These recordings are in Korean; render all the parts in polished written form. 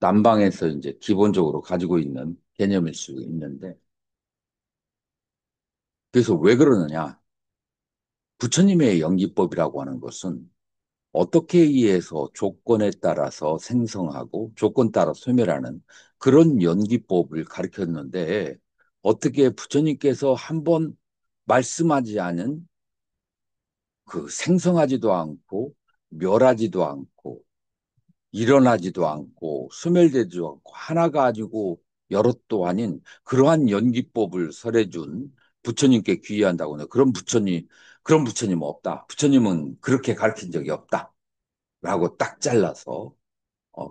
남방에서 이제 기본적으로 가지고 있는 개념일 수 있는데, 그래서 왜 그러느냐? 부처님의 연기법이라고 하는 것은 어떻게 의해서 조건에 따라서 생성하고 조건 따라 소멸하는 그런 연기법을 가르쳤는데, 어떻게 부처님께서 한번 말씀하지 않은 그 생성하지도 않고 멸하지도 않고 일어나지도 않고 소멸되지도 않고 하나 가지고 여럿도 아닌 그러한 연기법을 설해준 부처님께 귀의한다고 해요. 그런 부처님 없다. 부처님은 그렇게 가르친 적이 없다. 라고 딱 잘라서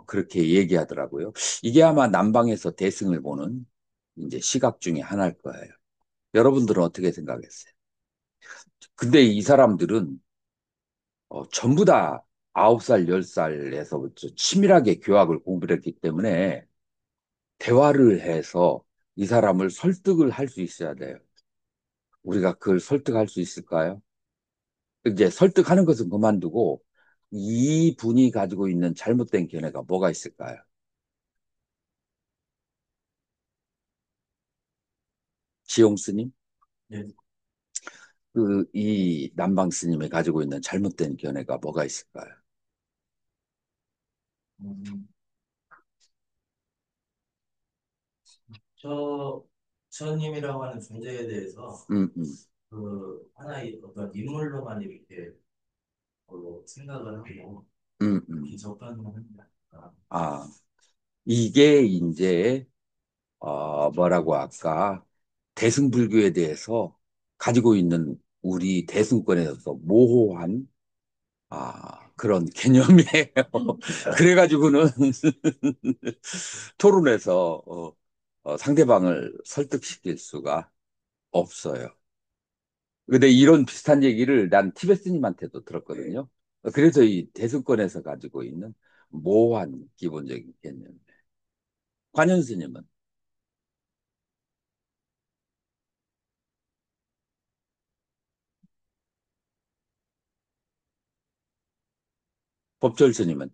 그렇게 얘기하더라고요. 이게 아마 남방에서 대승을 보는 이제 시각 중에 하나일 거예요. 여러분들은 어떻게 생각했어요? 근데 이 사람들은 전부 다 9살, 10살에서부터 치밀하게 교학을 공부를 했기 때문에 대화를 해서 이 사람을 설득을 할 수 있어야 돼요. 우리가 그걸 설득할 수 있을까요? 이제 설득하는 것은 그만두고 이 분이 가지고 있는 잘못된 견해가 뭐가 있을까요? 지용 스님? 예. 이 남방 스님이 가지고 있는 잘못된 견해가 뭐가 있을까요? 음, 저 부처님이라고 하는 존재에 대해서 음, 음, 그 하나의 어떤 인물로만 이렇게 생각을 하고 음. 이렇게 접근을 합니다. 아, 이게 이제 뭐라고 할까? 대승불교에 대해서 가지고 있는 우리 대승권에서 모호한 그런 개념이에요. 그래가지고는 토론에서 상대방을 설득시킬 수가 없어요. 근데 이런 비슷한 얘기를 난 티베스님한테도 들었거든요. 그래서 이 대승권에서 가지고 있는 모호한 기본적인 개념. 관현 스님은 법절 스님은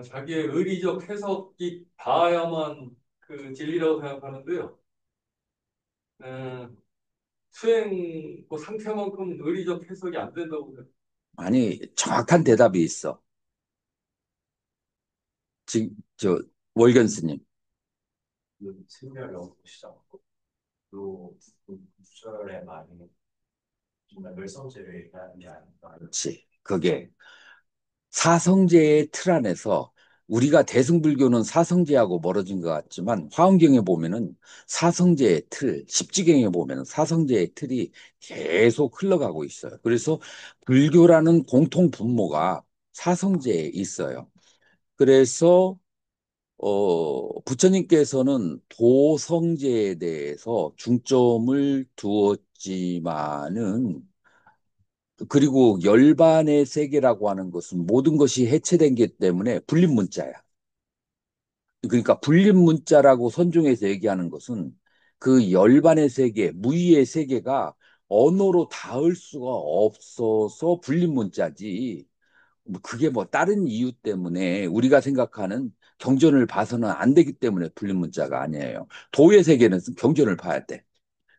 자기의 의리적 해석이 닿아야만 그 진리라고 생각하는데요. 어, 수행 그 상태만큼 의리적 해석이 안 된다고 생각해요. 아니 정확한 대답이 있어. 지금 저 월견 스님. 그 생명을 보시죠. 또 구절의 말이 정말 멸성죄를 얘기하는 게 아닌가. 그렇지. 그게 사성제의 틀 안에서 우리가 대승불교는 사성제하고 멀어진 것 같지만 화엄경에 보면은 사성제의 틀, 십지경에 보면은 사성제의 틀이 계속 흘러가고 있어요. 그래서 불교라는 공통 분모가 사성제에 있어요. 그래서 부처님께서는 도성제에 대해서 중점을 두었지만은 그리고 열반의 세계라고 하는 것은 모든 것이 해체된 게 때문에 불립문자야. 그러니까 불립문자라고 선종해서 얘기하는 것은 그 열반의 세계, 무의의 세계가 언어로 닿을 수가 없어서 불립문자지. 뭐 그게 뭐 다른 이유 때문에 우리가 생각하는 경전을 봐서는 안 되기 때문에 불립문자가 아니에요. 도의 세계는 경전을 봐야 돼.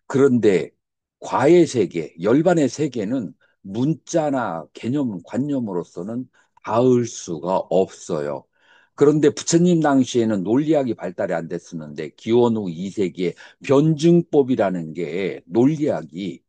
그런데 과의 세계, 열반의 세계는 문자나 개념, 관념으로서는 닿을 수가 없어요. 그런데 부처님 당시에는 논리학이 발달이 안 됐었는데 기원 후 2세기에 변증법이라는 게 논리학이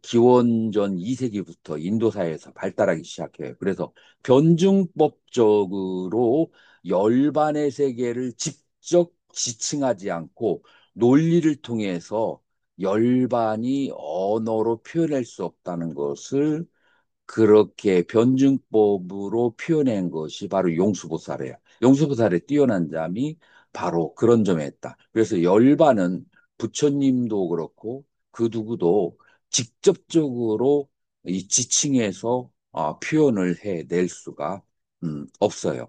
기원전 2세기부터 인도사에서 발달하기 시작해요. 그래서 변증법적으로 열반의 세계를 직접 지칭하지 않고 논리를 통해서 열반이 언어로 표현할 수 없다는 것을 그렇게 변증법으로 표현한 것이 바로 용수보살이에요. 용수보살의 뛰어난 점이 바로 그런 점에 있다. 그래서 열반은 부처님도 그렇고 그 누구도 직접적으로 이 지칭해서 표현을 해낼 수가 없어요.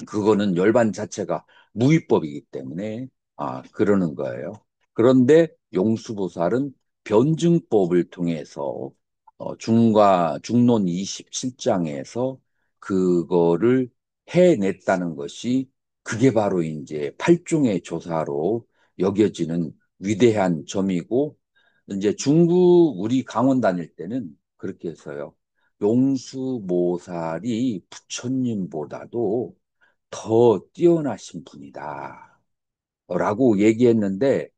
그거는 열반 자체가 무위법이기 때문에 그러는 거예요. 그런데 용수보살은 변증법을 통해서 중론 27장에서 그거를 해냈다는 것이 그게 바로 이제 팔중의 조사로 여겨지는 위대한 점이고 이제 중국 우리 강원 다닐 때는 그렇게 해서요. 용수모살이 부처님보다도 더 뛰어나신 분이다. 라고 얘기했는데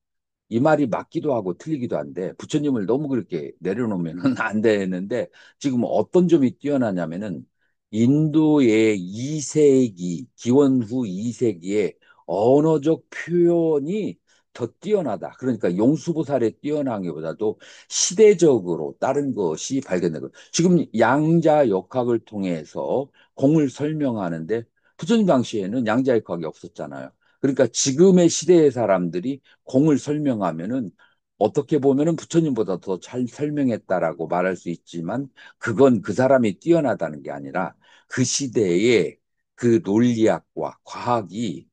이 말이 맞기도 하고 틀리기도 한데 부처님을 너무 그렇게 내려놓으면 안 되는데 지금 어떤 점이 뛰어나냐면은 인도의 2세기, 기원 후 2세기의 언어적 표현이 더 뛰어나다. 그러니까 용수보살의 뛰어난 것보다도 시대적으로 다른 것이 발견되고 지금 양자 역학을 통해서 공을 설명하는데 부처님 당시에는 양자 역학이 없었잖아요. 그러니까 지금의 시대의 사람들이 공을 설명하면은 어떻게 보면은 부처님보다 더 잘 설명했다라고 말할 수 있지만 그건 그 사람이 뛰어나다는 게 아니라 그 시대의 그 논리학과 과학이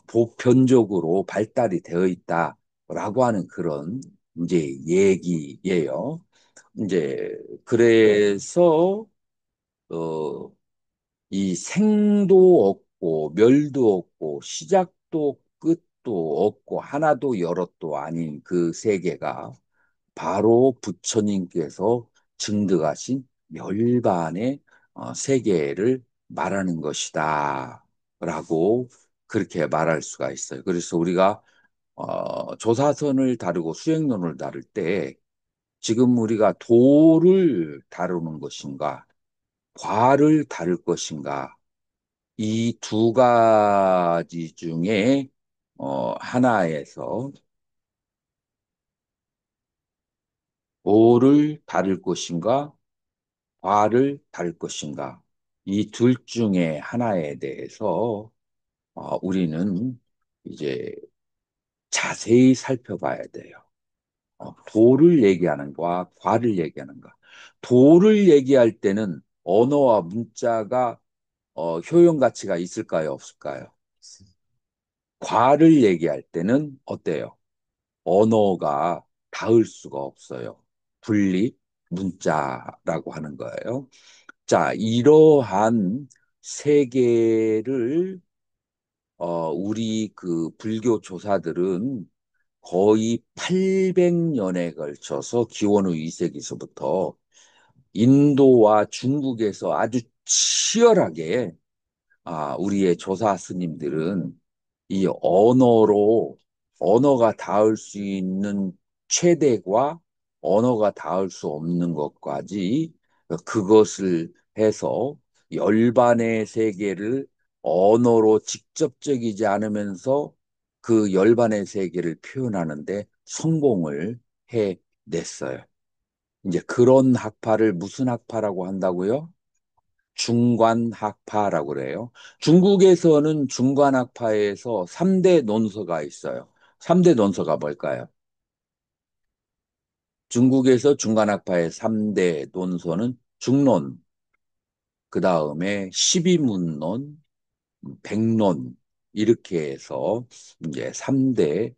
보편적으로 발달이 되어 있다라고 하는 그런 이제 얘기예요. 이제 그래서 어, 이 생도 없고 멸도 없고 시작도 끝도 없고 하나도 여럿도 아닌 그 세계가 바로 부처님께서 증득하신 멸반의 세계를 말하는 것이다. 라고 그렇게 말할 수가 있어요. 그래서 우리가 조사선을 다루고 수행론을 다룰 때 지금 우리가 도를 다루는 것인가, 과를 다룰 것인가, 이 두 가지 중에 하나에서 오를 다룰 것인가, 과를 다룰 것인가, 이 둘 중에 하나에 대해서 우리는 이제 자세히 살펴봐야 돼요. 도를 얘기하는가, 과를 얘기하는가. 도를 얘기할 때는 언어와 문자가 효용 가치가 있을까요, 없을까요? 과를 얘기할 때는 어때요? 언어가 닿을 수가 없어요. 분립, 문자라고 하는 거예요. 자, 이러한 세계를 우리 그 불교 조사들은 거의 800년에 걸쳐서 기원후 2세기서부터 인도와 중국에서 아주 치열하게 우리의 조사 스님들은 이 언어가 닿을 수 있는 최대과 언어가 닿을 수 없는 것까지 그것을 해서 열반의 세계를 언어로 직접적이지 않으면서 그 열반의 세계를 표현하는데 성공을 해냈어요. 이제 그런 학파를 무슨 학파라고 한다고요? 중관학파라고 그래요. 중국에서는 중관학파에서 3대 논서가 있어요. 3대 논서가 뭘까요? 중국에서 중관학파의 3대 논서는 중론, 그 다음에 십이문론, 백론, 이렇게 해서 이제 3대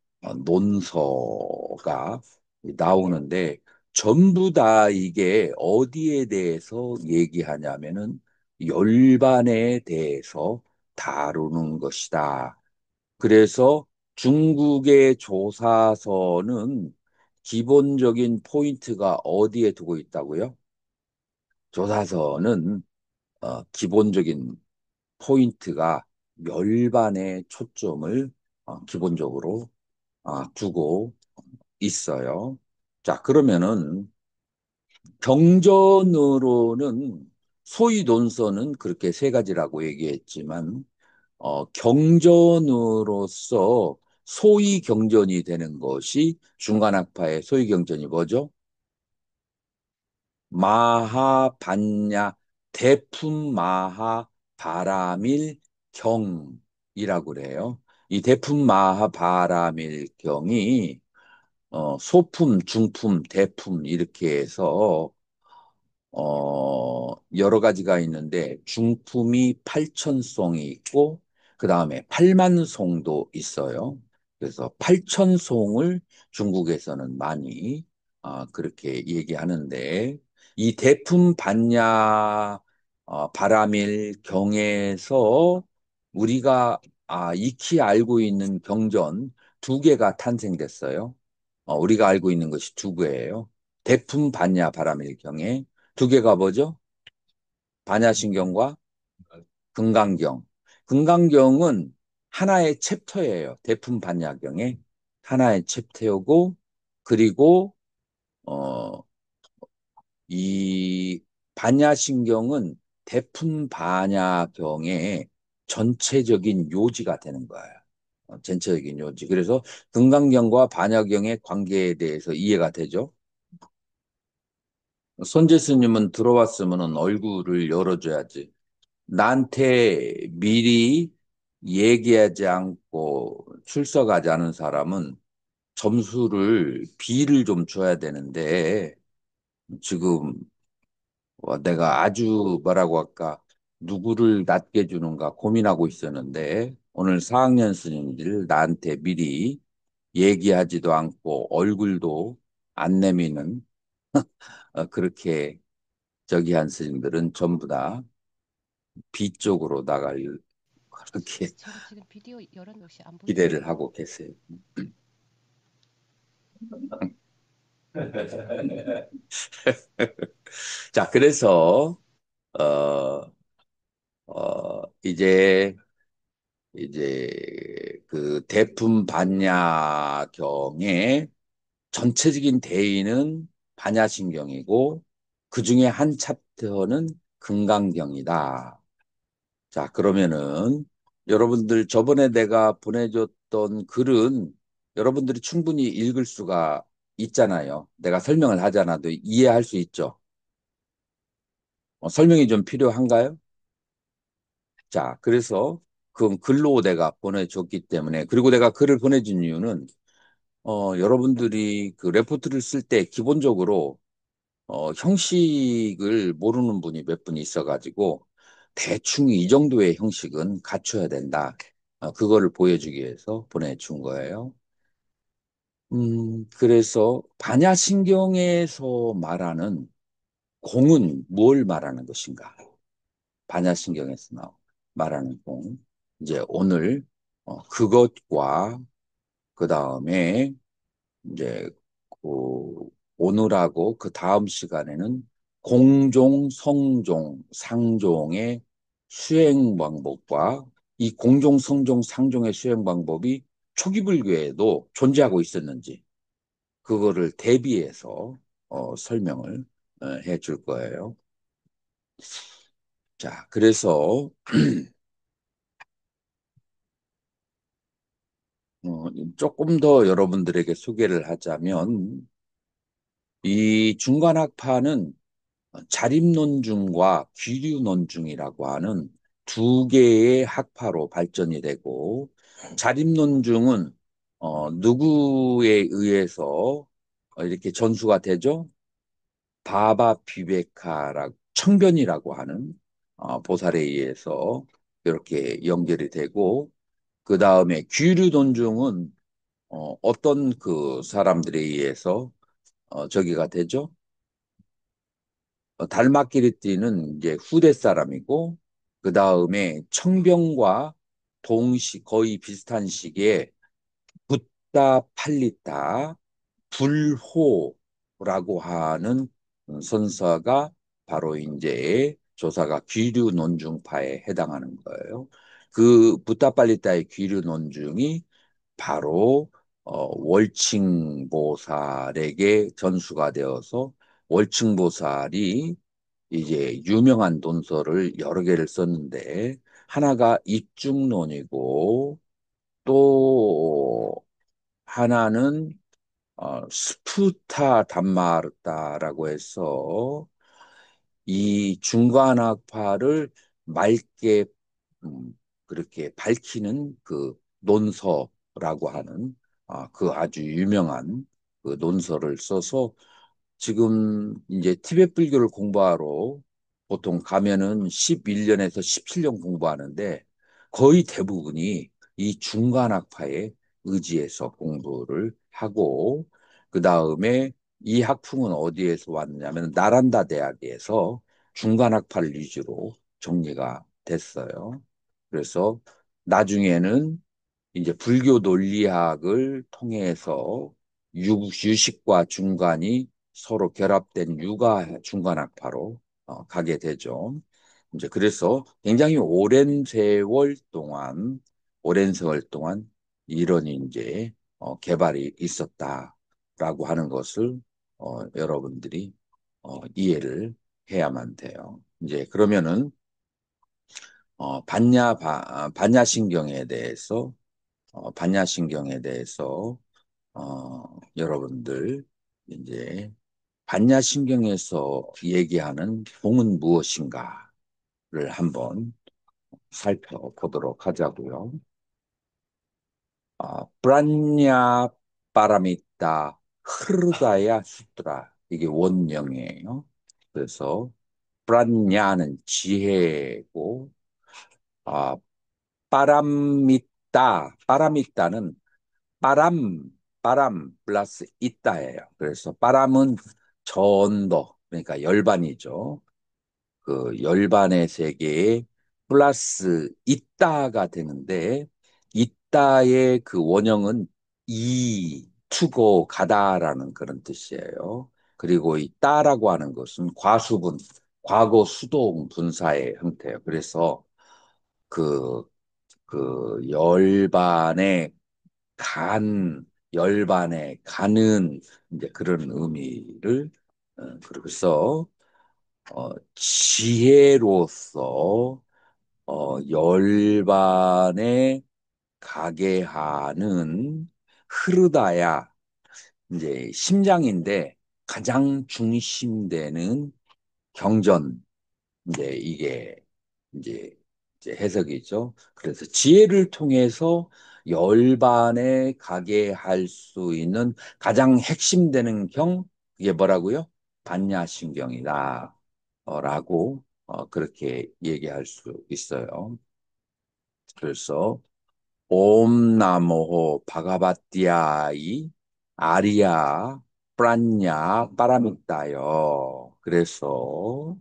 논서가 나오는데 전부 다 이게 어디에 대해서 얘기하냐면은 열반에 대해서 다루는 것이다. 그래서 중국의 조사서는 기본적인 포인트가 어디에 두고 있다고요? 조사서는 기본적인 포인트가 멸반에 초점을 기본적으로 두고 있어요. 자, 그러면은 경전으로는 소위 논서는 그렇게 세 가지라고 얘기했지만 경전으로서 소위 경전이 되는 것이 중간학파의 소위 경전이 뭐죠? 마하반야 대품마하 바라밀 경이라고 그래요. 이 대품마하 바라밀 경이 소품, 중품, 대품 이렇게 해서 여러 가지가 있는데 중품이 8천송이 있고 그 다음에 8만송도 있어요. 그래서 8천송을 중국에서는 많이 그렇게 얘기하는데 이 대품 반야 바라밀 경에서 우리가 익히 알고 있는 경전 두 개가 탄생됐어요. 우리가 알고 있는 것이 두 개예요. 대품 반야 바라밀 경에 두 개가 뭐죠? 반야신경과 금강경. 금강경은 하나의 챕터예요. 대품 반야경의 하나의 챕터고 그리고 어, 이 반야신경은 대품 반야경의 전체적인 요지가 되는 거예요. 전체적인 요지. 그래서 금강경과 반야경의 관계에 대해서 이해가 되죠. 손재 스님은 들어왔으면 얼굴을 열어줘야지. 나한테 미리 얘기하지 않고 출석하지 않은 사람은 점수를 B를 좀 줘야 되는데 지금 내가 아주 뭐라고 할까 누구를 낮게 주는가 고민하고 있었는데 오늘 4학년 스님들 나한테 미리 얘기하지도 않고 얼굴도 안 내미는 그렇게 저기 한 스님들은 전부 다 B 쪽으로 나갈 그렇게 제가 지금 비디오 열었는데 혹시 안 기대를 보이시나요? 하고 계세요. 자, 그래서 어, 이제 그 대품 반야경의 전체적인 대의는 반야신경이고 그 중에 한 챕터는 금강경이다. 자, 그러면은 여러분들 저번에 내가 보내줬던 글은 여러분들이 충분히 읽을 수가 있잖아요. 내가 설명을 하지 않아도 이해할 수 있죠. 설명이 좀 필요한가요? 자, 그래서 그 글로 내가 보내줬기 때문에 그리고 내가 글을 보내준 이유는 여러분들이 그 레포트를 쓸 때 기본적으로 형식을 모르는 분이 몇 분 있어가지고 대충 이 정도의 형식은 갖춰야 된다. 그거를 보여주기 위해서 보내준 거예요. 그래서 반야신경에서 말하는 공은 뭘 말하는 것인가? 반야신경에서 말하는 공. 이제 오늘 그것과 그 다음에 이제 그 오늘하고 그 다음 시간에는 공종, 성종, 상종의 수행 방법과 이 공종, 성종, 상종의 수행 방법이 초기 불교에도 존재하고 있었는지 그거를 대비해서 설명을 해줄 거예요. 자, 그래서 조금 더 여러분들에게 소개를 하자면 이 중간학파는 자립논중과 귀류논중이라고 하는 두 개의 학파로 발전이 되고 자립논중은 누구에 의해서 이렇게 전수가 되죠? 바바 비베카라고 청변이라고 하는 보살에 의해서 이렇게 연결이 되고 그 다음에 귀류논중은 어떤 그 사람들에 의해서 저기가 되죠? 달마키리띠는 이제 후대 사람이고 그 다음에 청병과 거의 비슷한 시기에 붓다 팔리타 불호라고 하는 선사가 바로 이제 조사가 귀류 논중파에 해당하는 거예요. 그 붓다 팔리타의 귀류 논중이 바로 월칭보살에게 전수가 되어서 월칭보살이 이제 유명한 논설을 여러 개를 썼는데 하나가 입중론이고 또 하나는 스푸타 담마르타라고 해서 이 중간학파를 맑게 그렇게 밝히는 그 논서라고 하는 그 아주 유명한 그 논서를 써서 지금 이제 티베트 불교를 공부하러 보통 가면은 11년에서 17년 공부하는데 거의 대부분이 이 중간학파에 의지해서 공부를 하고 그 다음에 이 학풍은 어디에서 왔느냐면 나란다 대학에서 중간학파를 위주로 정리가 됐어요. 그래서 나중에는 이제 불교 논리학을 통해서 유식과 중간이 서로 결합된 유가 중간학파로 가게 되죠. 이제 그래서 굉장히 오랜 세월 동안 이런 이제 개발이 있었다라고 하는 것을 여러분들이 이해를 해야만 돼요. 이제 그러면은 반야신경에 대해서 반야신경에 대해서 여러분들 이제 반야신경에서 얘기하는 공은 무엇인가를 한번 살펴보도록 하자고요. 프란야 파라미타 흐르다야 수트라 이게 원명이에요. 그래서 프란야는 지혜고 아, 파라미타는 바람, 바람 플러스 있다예요. 그래서 바람은 전도, 그러니까 열반이죠. 그 열반의 세계에 플러스 있다가 되는데, 있다의 그 원형은 투고 가다라는 그런 뜻이에요. 그리고 이 따라고 하는 것은 과수분, 과거 수동 분사의 형태예요. 그래서 그, 그 열반의 열반에 가는 이제 그런 의미를 그래서 지혜로서 열반에 가게 하는 흐르다야 이제 심장인데 가장 중심되는 경전 이게 이제, 이제 해석이죠. 그래서 지혜를 통해서 열반에 가게 할 수 있는 가장 핵심되는 그게 뭐라고요? 반야신경이다. 라고 그렇게 얘기할 수 있어요. 그래서 옴나모호 바가바띠아이 아리아 프란야 빠라미따요. 그래서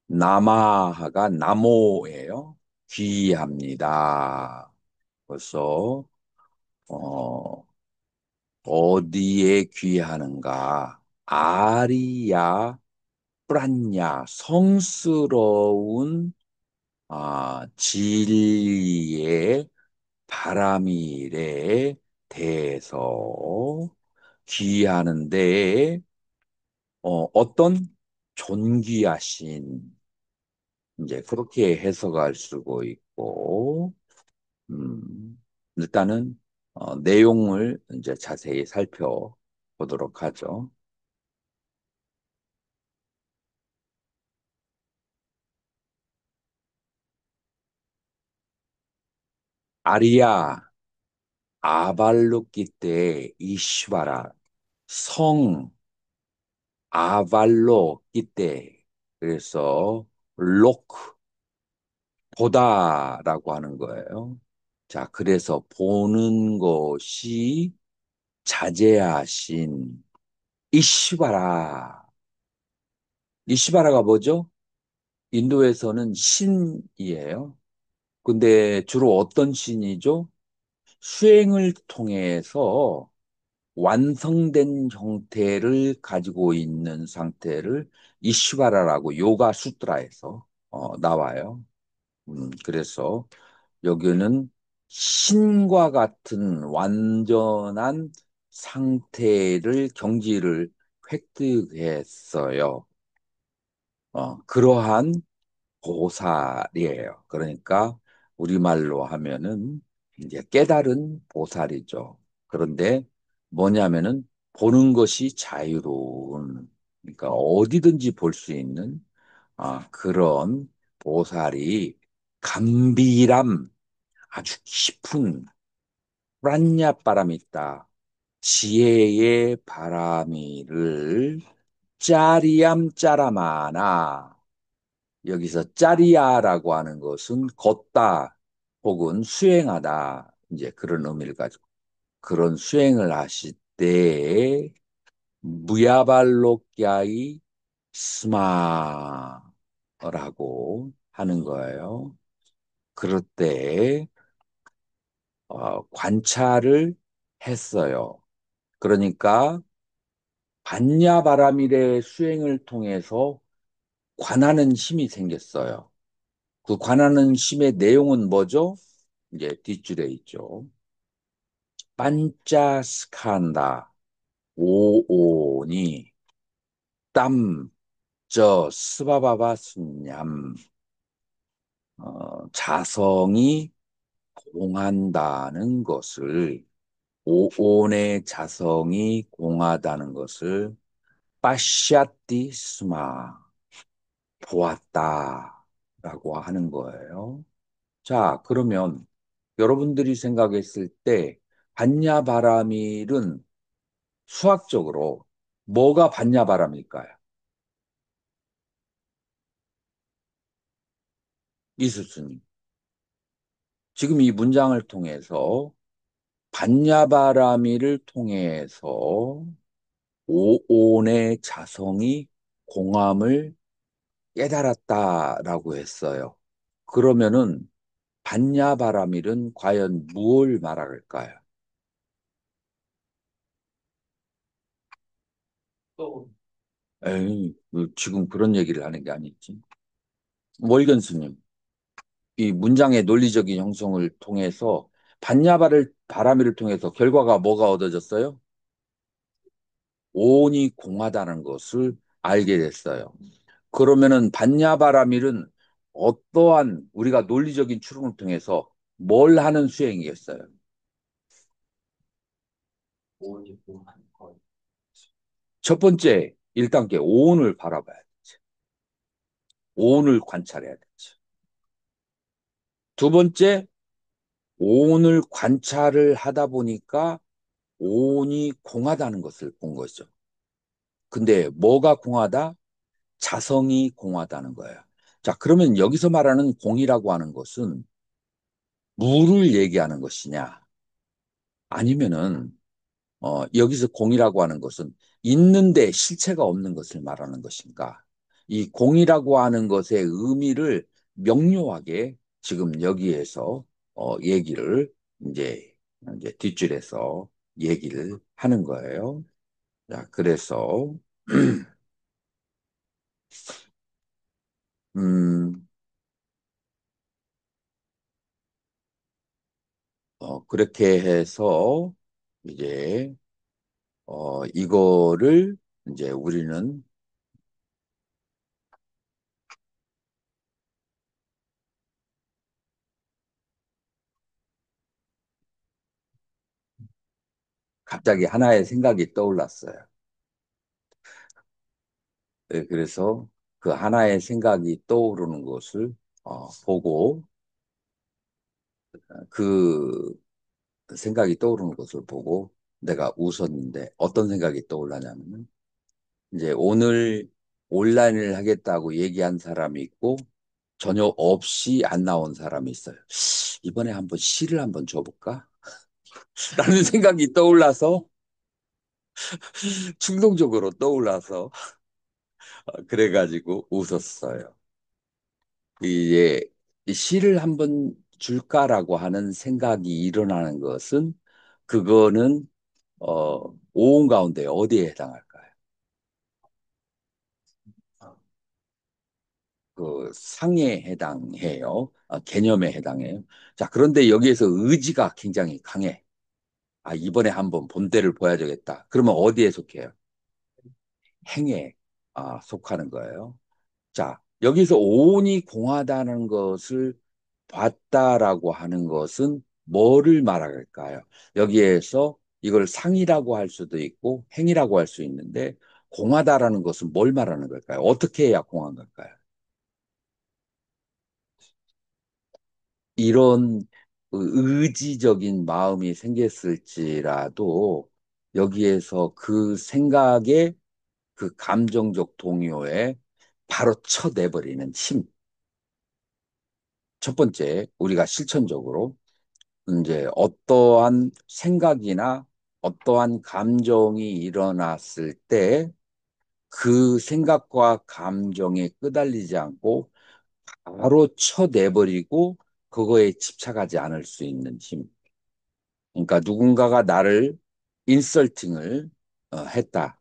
나마하가 나모예요. 귀합니다. 그래서 어, 어디에 귀하는가? 아리야 프란야 성스러운 진리의 바람일에 대해서 귀하는데 어떤 존귀하신 이제 그렇게 해석할 수도 있고, 일단은 내용을 이제 자세히 살펴보도록 하죠. 아리아 아발로끼때 이슈바라 성 아발로끼때 그래서 로크 보다라고 하는 거예요. 자, 그래서 보는 것이 자제하신 이슈바라. 이슈바라가 뭐죠? 인도에서는 신이에요. 근데 주로 어떤 신이죠? 수행을 통해서 완성된 형태를 가지고 있는 상태를 이슈바라라고 요가 수트라에서 나와요. 그래서 여기는 신과 같은 완전한 상태를 경지를 획득했어요. 그러한 보살이에요. 그러니까 우리말로 하면은 이제 깨달은 보살이죠. 그런데 뭐냐면은 보는 것이 자유로운, 그러니까 어디든지 볼 수 있는 그런 보살이 감비람, 아주 깊은 프란냐 바람이 있다. 지혜의 바람이를 짜리암 짜라마나 여기서 짜리야라고 하는 것은 걷다 혹은 수행하다 이제 그런 의미를 가지고 그런 수행을 하실 때 무야발록야이 스마라고 하는 거예요. 그럴 때 관찰을 했어요. 그러니까 반야바라밀의 수행을 통해서 관하는 힘이 생겼어요. 그 관하는 힘의 내용은 뭐죠? 이제 뒷줄에 있죠. 반자스칸다 오오니 땀, 스바바바 순냠 자성이 공한다는 것을 오온의 자성이 공하다는 것을 빠샤띠 스마 보았다라고 하는 거예요. 자, 그러면 여러분들이 생각했을 때 반야바라밀은 수학적으로 뭐가 반야바람일까요? 이수스님. 지금 이 문장을 통해서 반야바라밀을 통해서 오온의 자성이 공함을 깨달았다라고 했어요. 그러면은 반야바라밀은 과연 무엇을 말할까요? 또 에이, 지금 그런 얘기를 하는 게 아니지. 월견스님, 이 문장의 논리적인 형성을 통해서 바라밀을 통해서 결과가 뭐가 얻어졌어요? 오온이 공하다는 것을 알게 됐어요. 그러면은 반야바라밀은 어떠한 우리가 논리적인 추론을 통해서 뭘 하는 수행이겠어요? 오온이 공하는 거. 첫 번째, 1단계 오온을 바라봐야 되지. 오온을 관찰해야 되지. 두 번째, 오온을 관찰을 하다 보니까 오온이 공하다는 것을 본 거죠. 근데 뭐가 공하다? 자성이 공하다는 거예요. 자, 그러면 여기서 말하는 공이라고 하는 것은 물을 얘기하는 것이냐? 아니면은 여기서 공이라고 하는 것은 있는데 실체가 없는 것을 말하는 것인가? 이 공이라고 하는 것의 의미를 명료하게 지금 여기에서 얘기를 이제 뒷줄에서 얘기를 하는 거예요. 자, 그래서 음, 그렇게 해서 이제 이거를 이제 우리는 갑자기 하나의 생각이 떠올랐어요. 네, 그래서 그 하나의 생각이 떠오르는 것을 보고 그 생각이 떠오르는 것을 보고 내가 웃었는데 어떤 생각이 떠올라냐면은 이제 오늘 온라인을 하겠다고 얘기한 사람이 있고 전혀 없이 안 나온 사람이 있어요. 이번에 한번 시를 한번 줘볼까? 라는 생각이 떠올라서 충동적으로 떠올라서 그래가지고 웃었어요. 이제 이 시를 한번 줄까라고 하는 생각이 일어나는 것은 그거는 오온 가운데 어디에 해당할까요? 그 상에 해당해요. 개념에 해당해요. 자, 그런데 여기에서 의지가 굉장히 강해. 아, 이번에 한번 본때를 보여야겠다. 그러면 어디에 속해요? 행에 속하는 거예요. 자, 여기서 오온이 공하다는 것을 봤다라고 하는 것은 뭐를 말할까요? 여기에서 이걸 상이라고 할 수도 있고 행이라고 할 수 있는데 공하다라는 것은 뭘 말하는 걸까요? 어떻게 해야 공한 걸까요? 이런 의지적인 마음이 생겼을지라도 여기에서 그 생각에 그 감정적 동요에 바로 쳐내버리는 힘. 첫 번째, 우리가 실천적으로 이제 어떠한 생각이나 어떠한 감정이 일어났을 때 그 생각과 감정에 끄달리지 않고 바로 쳐내버리고 그거에 집착하지 않을 수 있는 힘. 그러니까 누군가가 나를 인설팅을 했다.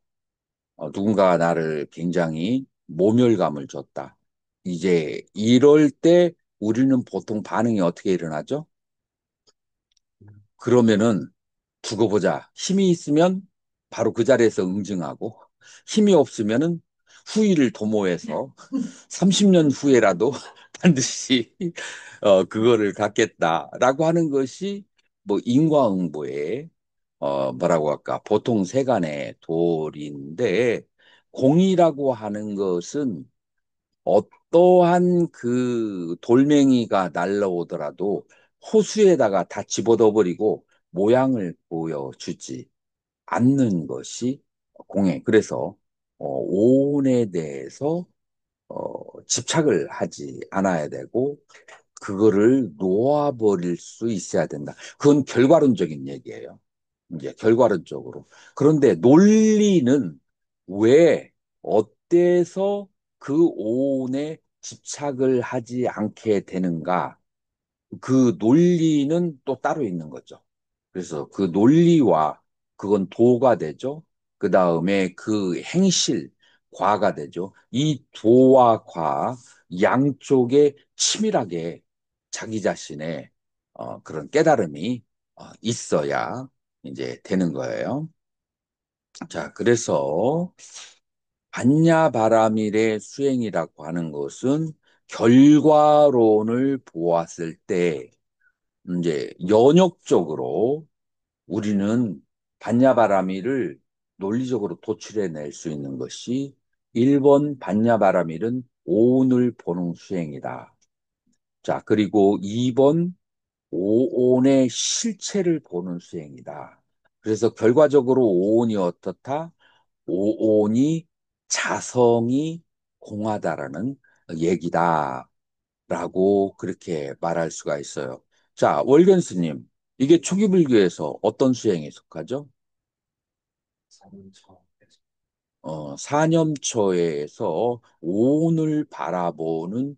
누군가가 나를 굉장히 모멸감을 줬다. 이제 이럴 때 우리는 보통 반응이 어떻게 일어나죠? 그러면은 두고 보자. 힘이 있으면 바로 그 자리에서 응징하고 힘이 없으면은 후위를 도모해서 30년 후에라도 반드시 그거를 갖겠다라고 하는 것이 뭐 인과응보의 뭐라고 할까 보통 세간의 도리인데 공이라고 하는 것은 어떠한 그 돌멩이가 날라오더라도 호수에다가 다 집어넣어버리고 모양을 보여주지 않는 것이 공예. 그래서 오온에 대해서 집착을 하지 않아야 되고 그거를 놓아버릴 수 있어야 된다. 그건 결과론적인 얘기예요. 이제 결과론적으로. 그런데 논리는 왜 어때서 그 오온에 집착을 하지 않게 되는가? 그 논리는 또 따로 있는 거죠. 그래서 그 논리와 그건 도가 되죠. 그 다음에 그 행실, 과가 되죠. 이 도와 과 양쪽에 치밀하게 자기 자신의 그런 깨달음이 있어야 이제 되는 거예요. 자, 그래서 반야바라밀의 수행이라고 하는 것은 결과론을 보았을 때 이제 연역적으로 우리는 반야바라밀을 논리적으로 도출해낼 수 있는 것이 1번 반야바라밀은 오온을 보는 수행이다. 자, 그리고 2번 오온의 실체를 보는 수행이다. 그래서 결과적으로 오온이 어떻다? 오온이 자성이 공하다라는 얘기다. 라고 그렇게 말할 수가 있어요. 자, 월견스님, 이게 초기 불교에서 어떤 수행에 속하죠? 사는처 사념처에서 오온을 바라보는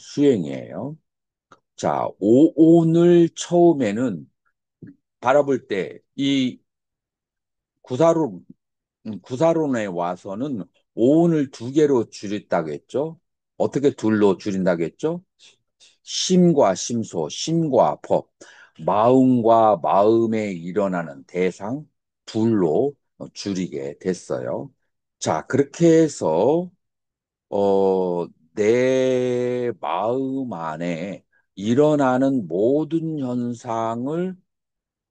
수행이에요. 자, 오온을 처음에는 바라볼 때 이 구사론, 구사론에 와서는 오온을 두 개로 줄였다고 했죠? 어떻게 둘로 줄인다고 했죠? 심과 심소, 심과 법, 마음과 마음에 일어나는 대상 둘로 줄이게 됐어요. 자, 그렇게 해서 내 마음 안에 일어나는 모든 현상을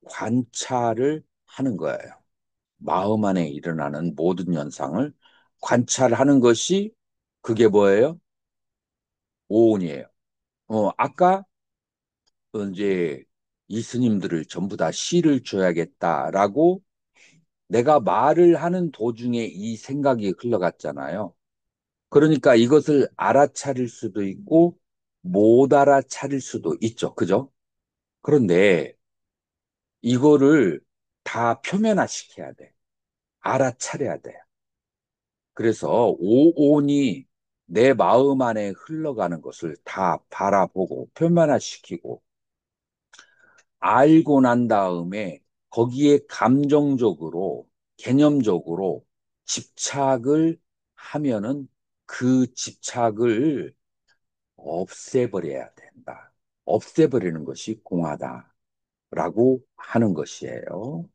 관찰을 하는 거예요. 마음 안에 일어나는 모든 현상을 관찰하는 것이 그게 뭐예요? 오온이에요. 아까 이제 이 스님들을 전부 다 시를 줘야겠다라고 내가 말을 하는 도중에 이 생각이 흘러갔잖아요. 그러니까 이것을 알아차릴 수도 있고 못 알아차릴 수도 있죠. 그죠? 그런데 이거를 다 표면화시켜야 돼. 알아차려야 돼. 그래서 오온이 내 마음 안에 흘러가는 것을 다 바라보고 표면화시키고 알고 난 다음에 거기에 감정적으로, 개념적으로 집착을 하면은 그 집착을 없애버려야 된다. 없애버리는 것이 공하다라고 하는 것이에요.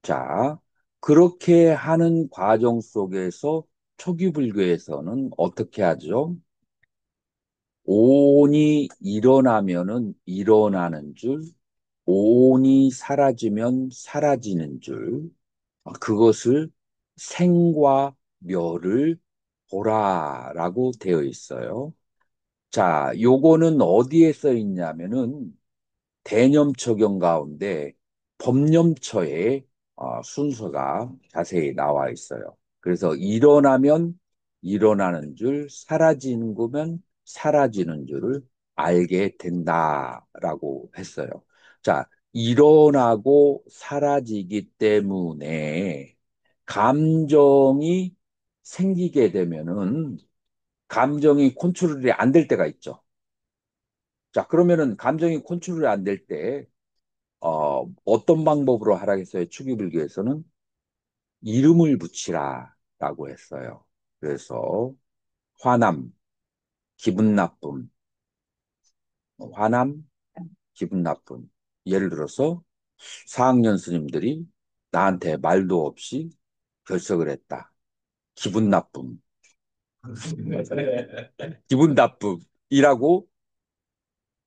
자, 그렇게 하는 과정 속에서 초기 불교에서는 어떻게 하죠? 오온이 일어나면은 일어나는 줄, 오온이 사라지면 사라지는 줄, 그것을 생과 멸을 보라라고 되어 있어요. 자, 요거는 어디에 써 있냐면은 대념처경 가운데 법념처의 순서가 자세히 나와 있어요. 그래서 일어나면 일어나는 줄, 사라지는 거면 사라지는 줄을 알게 된다라고 했어요. 자, 일어나고 사라지기 때문에 감정이 생기게 되면은 감정이 컨트롤이 안 될 때가 있죠. 자, 그러면은 감정이 컨트롤이 안 될 때, 어떤 방법으로 하라겠어요? 추기불교에서는 이름을 붙이라라고 했어요. 그래서 화남, 기분 나쁨, 화남, 기분 나쁨. 예를 들어서 4학년 스님들이 나한테 말도 없이 결석을 했다. 기분 나쁨, 기분 나쁨이라고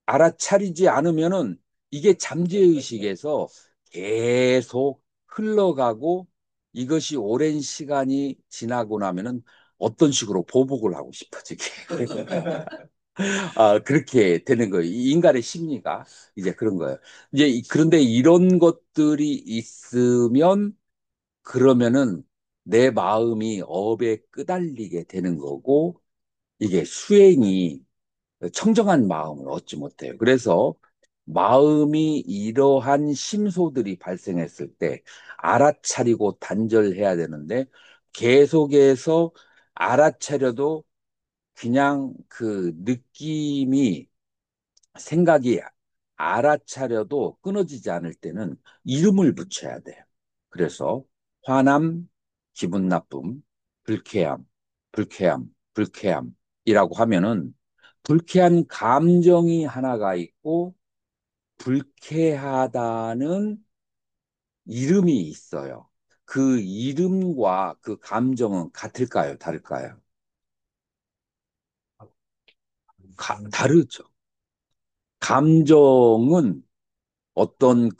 알아차리지 않으면은 이게 잠재의식에서 계속 흘러가고 이것이 오랜 시간이 지나고 나면은 어떤 식으로 보복을 하고 싶어지게. 그렇게 되는 거예요. 이 인간의 심리가 이제 그런 거예요. 이제 그런데 이런 것들이 있으면 그러면은 내 마음이 업에 끄달리게 되는 거고 이게 수행이 청정한 마음을 얻지 못해요. 그래서 마음이 이러한 심소들이 발생했을 때 알아차리고 단절해야 되는데 계속해서 알아차려도 그냥 그 느낌이 생각이 알아차려도 끊어지지 않을 때는 이름을 붙여야 돼요. 그래서 화남, 기분 나쁨, 불쾌함, 불쾌함이라고 하면은 불쾌한 감정이 하나가 있고 불쾌하다는 이름이 있어요. 그 이름과 그 감정은 같을까요? 다를까요? 다르죠. 감정은 어떤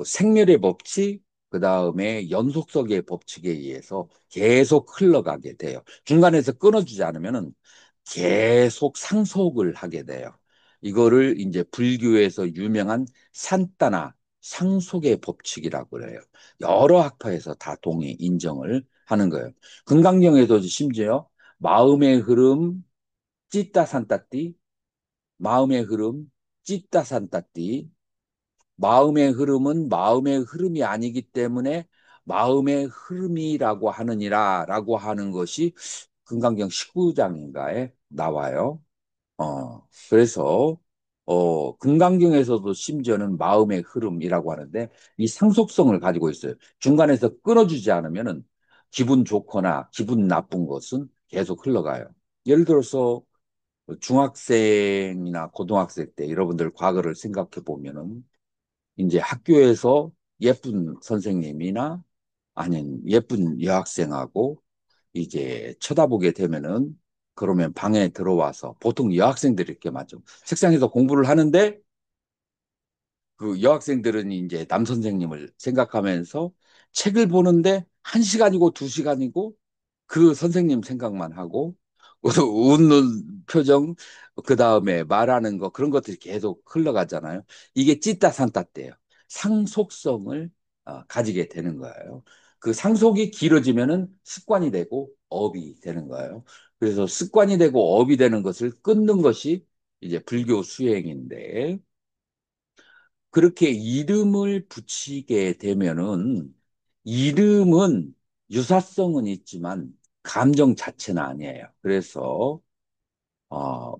생멸의 법칙, 그 다음에 연속성의 법칙에 의해서 계속 흘러가게 돼요. 중간에서 끊어주지 않으면은 계속 상속을 하게 돼요. 이거를 이제 불교에서 유명한 산따나 상속의 법칙이라고 그래요. 여러 학파에서 다 동의 인정을 하는 거예요. 금강경에도 심지어 마음의 흐름 찌따 산따띠, 마음의 흐름 찌따 산따띠, 마음의 흐름은 마음의 흐름이 아니기 때문에 마음의 흐름이라고 하느니라라고 하는 것이 금강경 19장인가에 나와요. 그래서 금강경에서도 심지어는 마음의 흐름이라고 하는데 이 상속성을 가지고 있어요. 중간에서 끊어주지 않으면은 기분 좋거나 기분 나쁜 것은 계속 흘러가요. 예를 들어서 중학생이나 고등학생 때 여러분들 과거를 생각해 보면은 이제 학교에서 예쁜 선생님이나 아닌 예쁜 여학생하고 이제 쳐다보게 되면은 그러면 방에 들어와서 보통 여학생들이 이렇게 맞죠. 책상에서 공부를 하는데 그 여학생들은 이제 남 선생님을 생각하면서 책을 보는데 한 시간이고 두 시간이고 그 선생님 생각만 하고 웃는 표정 그 다음에 말하는 거 그런 것들이 계속 흘러가잖아요. 이게 찌따산따 때예요. 상속성을 가지게 되는 거예요. 그 상속이 길어지면은 습관이 되고 업이 되는 거예요. 그래서 습관이 되고 업이 되는 것을 끊는 것이 이제 불교 수행인데 그렇게 이름을 붙이게 되면은 이름은 유사성은 있지만 감정 자체는 아니에요. 그래서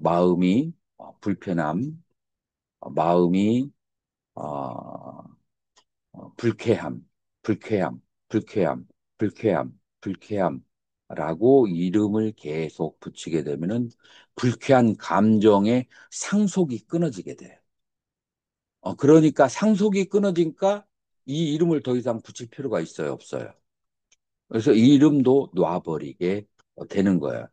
마음이 불편함, 마음이 어, 불쾌함, 불쾌함, 불쾌함, 불쾌함, 불쾌함라고 이름을 계속 붙이게 되면은 불쾌한 감정의 상속이 끊어지게 돼요. 그러니까 상속이 끊어지니까 이 이름을 더 이상 붙일 필요가 있어요, 없어요? 그래서 이 이름도 놔버리게 되는 거예요.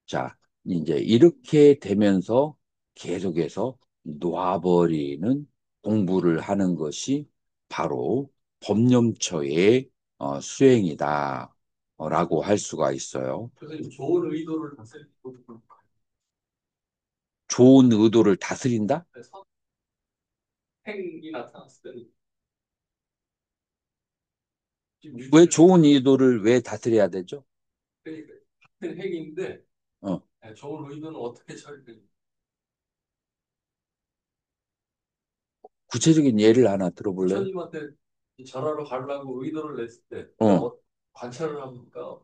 자, 이제 이렇게 되면서 계속해서 놔버리는 공부를 하는 것이 바로 법념처의 수행이다. 라고 할 수가 있어요. 그래서 좋은 의도를 다스리고 좋은 의도를 다스린다? 선행이 나타났을 때는 지금 왜 유지를 좋은 의도를 왜 다스려야 되죠? 그러니까 같은 핵인데 어, 좋은 의도는 어떻게 처리되는지 구체적인 예를 하나 들어볼래요? 부처님한테 절하러 가려고 의도를 냈을 때 어, 관찰을 합니까?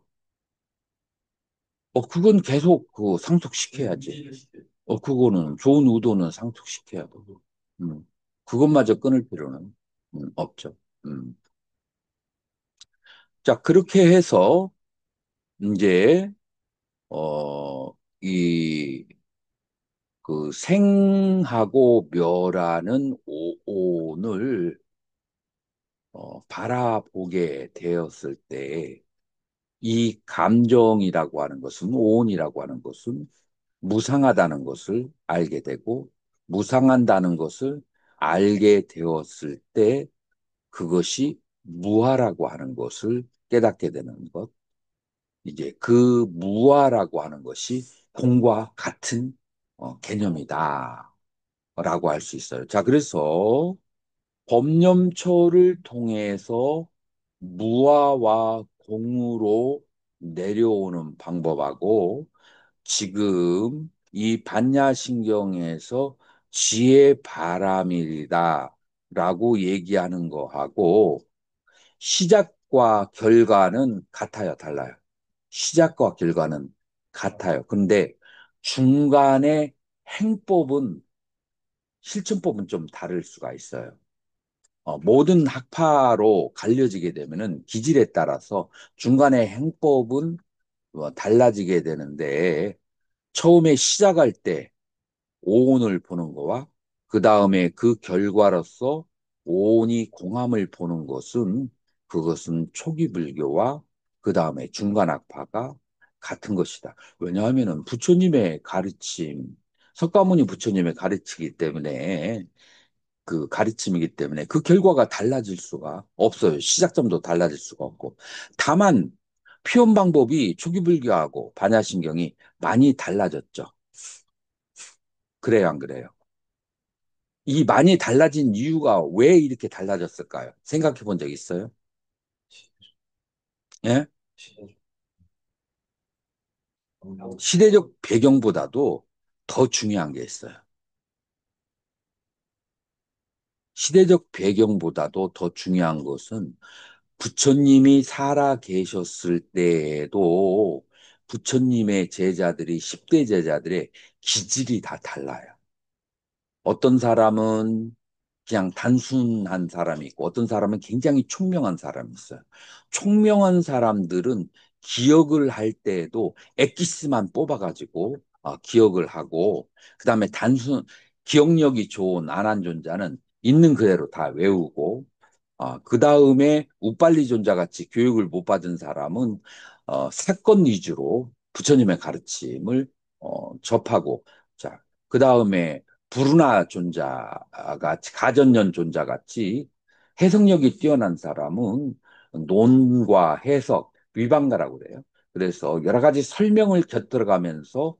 그건 계속 그 상속시켜야지. 그거는 좋은 의도는 상속시켜야 돼. 음. 그것마저 끊을 필요는 없죠. 음. 자, 그렇게 해서 이제 이 그 생하고 멸하는 오온을 바라보게 되었을 때 이 감정이라고 하는 것은 오온이라고 하는 것은 무상하다는 것을 알게 되고 무상한다는 것을 알게 되었을 때 그것이 무아라고 하는 것을 깨닫게 되는 것. 이제 그 무아라고 하는 것이 공과 같은 개념이다. 라고 할 수 있어요. 자, 그래서 법념초를 통해서 무아와 공으로 내려오는 방법하고 지금 이 반야신경에서 지혜 바람이다라고 얘기하는 거하고 시작과 결과는 같아요, 달라요. 시작과 결과는 같아요. 근데 중간에 행법은 실천법은 좀 다를 수가 있어요. 모든 학파로 갈려지게 되면은 기질에 따라서 중간에 행법은 달라지게 되는데 처음에 시작할 때 오온을 보는 거와 그 다음에 그 결과로서 오온이 공함을 보는 것은 그것은 초기 불교와 그 다음에 중간 학파가 같은 것이다. 왜냐하면은 부처님의 가르침, 석가모니 부처님의 가르치기 때문에 그 가르침이기 때문에 그 결과가 달라질 수가 없어요. 시작점도 달라질 수가 없고. 다만 표현 방법이 초기 불교하고 반야신경이 많이 달라졌죠. 그래요, 안 그래요? 이 많이 달라진 이유가 왜 이렇게 달라졌을까요? 생각해 본 적 있어요? 예? 시대적 배경보다도 더 중요한 게 있어요. 시대적 배경보다도 더 중요한 것은 부처님이 살아 계셨을 때에도 부처님의 제자들이 10대 제자들의 기질이 다 달라요. 어떤 사람은 그냥 단순한 사람이 있고 어떤 사람은 굉장히 총명한 사람이 있어요. 총명한 사람들은 기억을 할 때에도 엑기스만 뽑아가지고 기억을 하고 그다음에 단순 기억력이 좋은 안한존자는 있는 그대로 다 외우고 그 다음에 우빨리존자 같이 교육을 못 받은 사람은 사건 위주로 부처님의 가르침을 접하고 자, 그 다음에 부르나 존자 같이 가전년 존자 같이 해석력이 뛰어난 사람은 논과 해석, 위반가라고 그래요. 그래서 여러 가지 설명을 곁들여가면서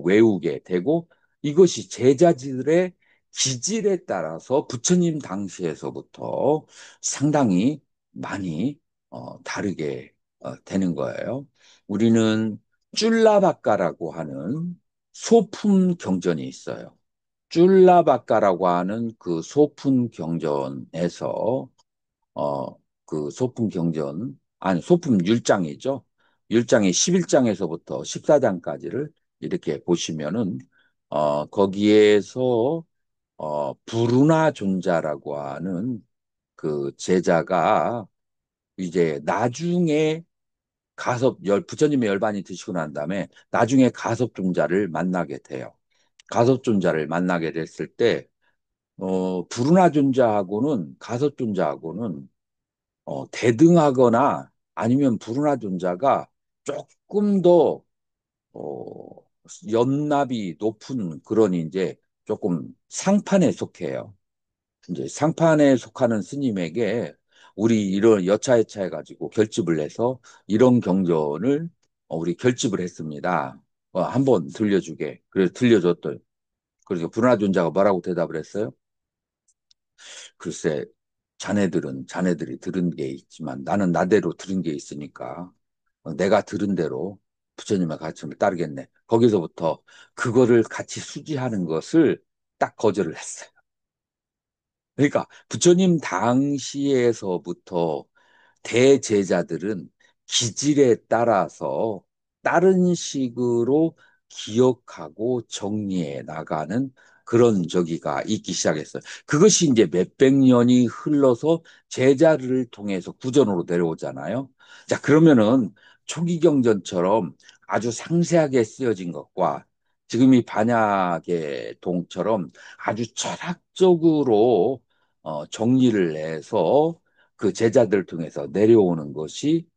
외우게 되고 이것이 제자들의 기질에 따라서 부처님 당시에서부터 상당히 많이 다르게 되는 거예요. 우리는 쫄라바까라고 하는 소품 경전이 있어요. 쫄라바까라고 하는 그 소품 경전에서 그 소품 경전 아니 소품 율장이죠. 율장이 11장에서부터 14장까지를 이렇게 보시면은 거기에서 부르나 존자라고 하는 그 제자가 이제 나중에 부처님의 열반이 드시고 난 다음에 나중에 가섭존자를 만나게 돼요. 가섭존자를 만나게 됐을 때, 부르나 존자하고는, 가섭존자하고는, 대등하거나 아니면 부르나 존자가 조금 더, 어, 연납이 높은 그런 이제 조금 상판에 속해요. 이제 상판에 속하는 스님에게 우리 이런 여차여차 해가지고 결집을 해서 이런 경전을 우리 결집을 했습니다. 한번 들려주게. 그래서 들려줬더니 그래서 불화존자가 뭐라고 대답을 했어요? 글쎄, 자네들이 들은 게 있지만 나는 나대로 들은 게 있으니까 내가 들은 대로 부처님의 가르침을 따르겠네. 거기서부터 그거를 같이 수지하는 것을 딱 거절을 했어요. 그러니까 부처님 당시에서부터 대제자들은 기질에 따라서 다른 식으로 기억하고 정리해 나가는 그런 저기가 있기 시작했어요. 그것이 이제 몇백 년이 흘러서 제자를 통해서 구전으로 내려오잖아요. 자, 그러면은 초기경전처럼 아주 상세하게 쓰여진 것과 지금 이 반야계 동처럼 아주 철학적으로 정리를 해서 그 제자들 통해서 내려오는 것이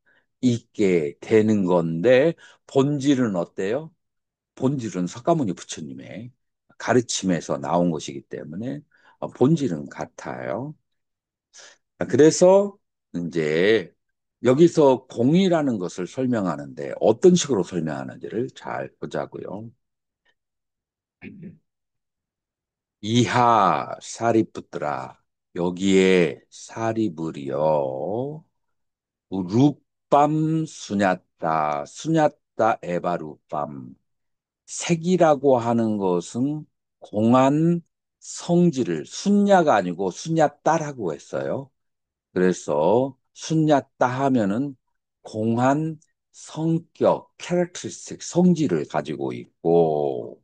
있게 되는 건데 본질은 어때요? 본질은 석가모니 부처님의 가르침에서 나온 것이기 때문에 본질은 같아요. 그래서 이제 여기서 공이라는 것을 설명하는데 어떤 식으로 설명하는지를 잘 보자고요. 이하 사리푸트라 여기에 사리불이요. 룻밤 수냐따 수냐따 에바 룻밤 색이라고 하는 것은 공한 성질을 순야가 아니고 순야따라고 했어요. 그래서 순야따 하면은 공한 성격, 캐릭터스틱, 성질을 가지고 있고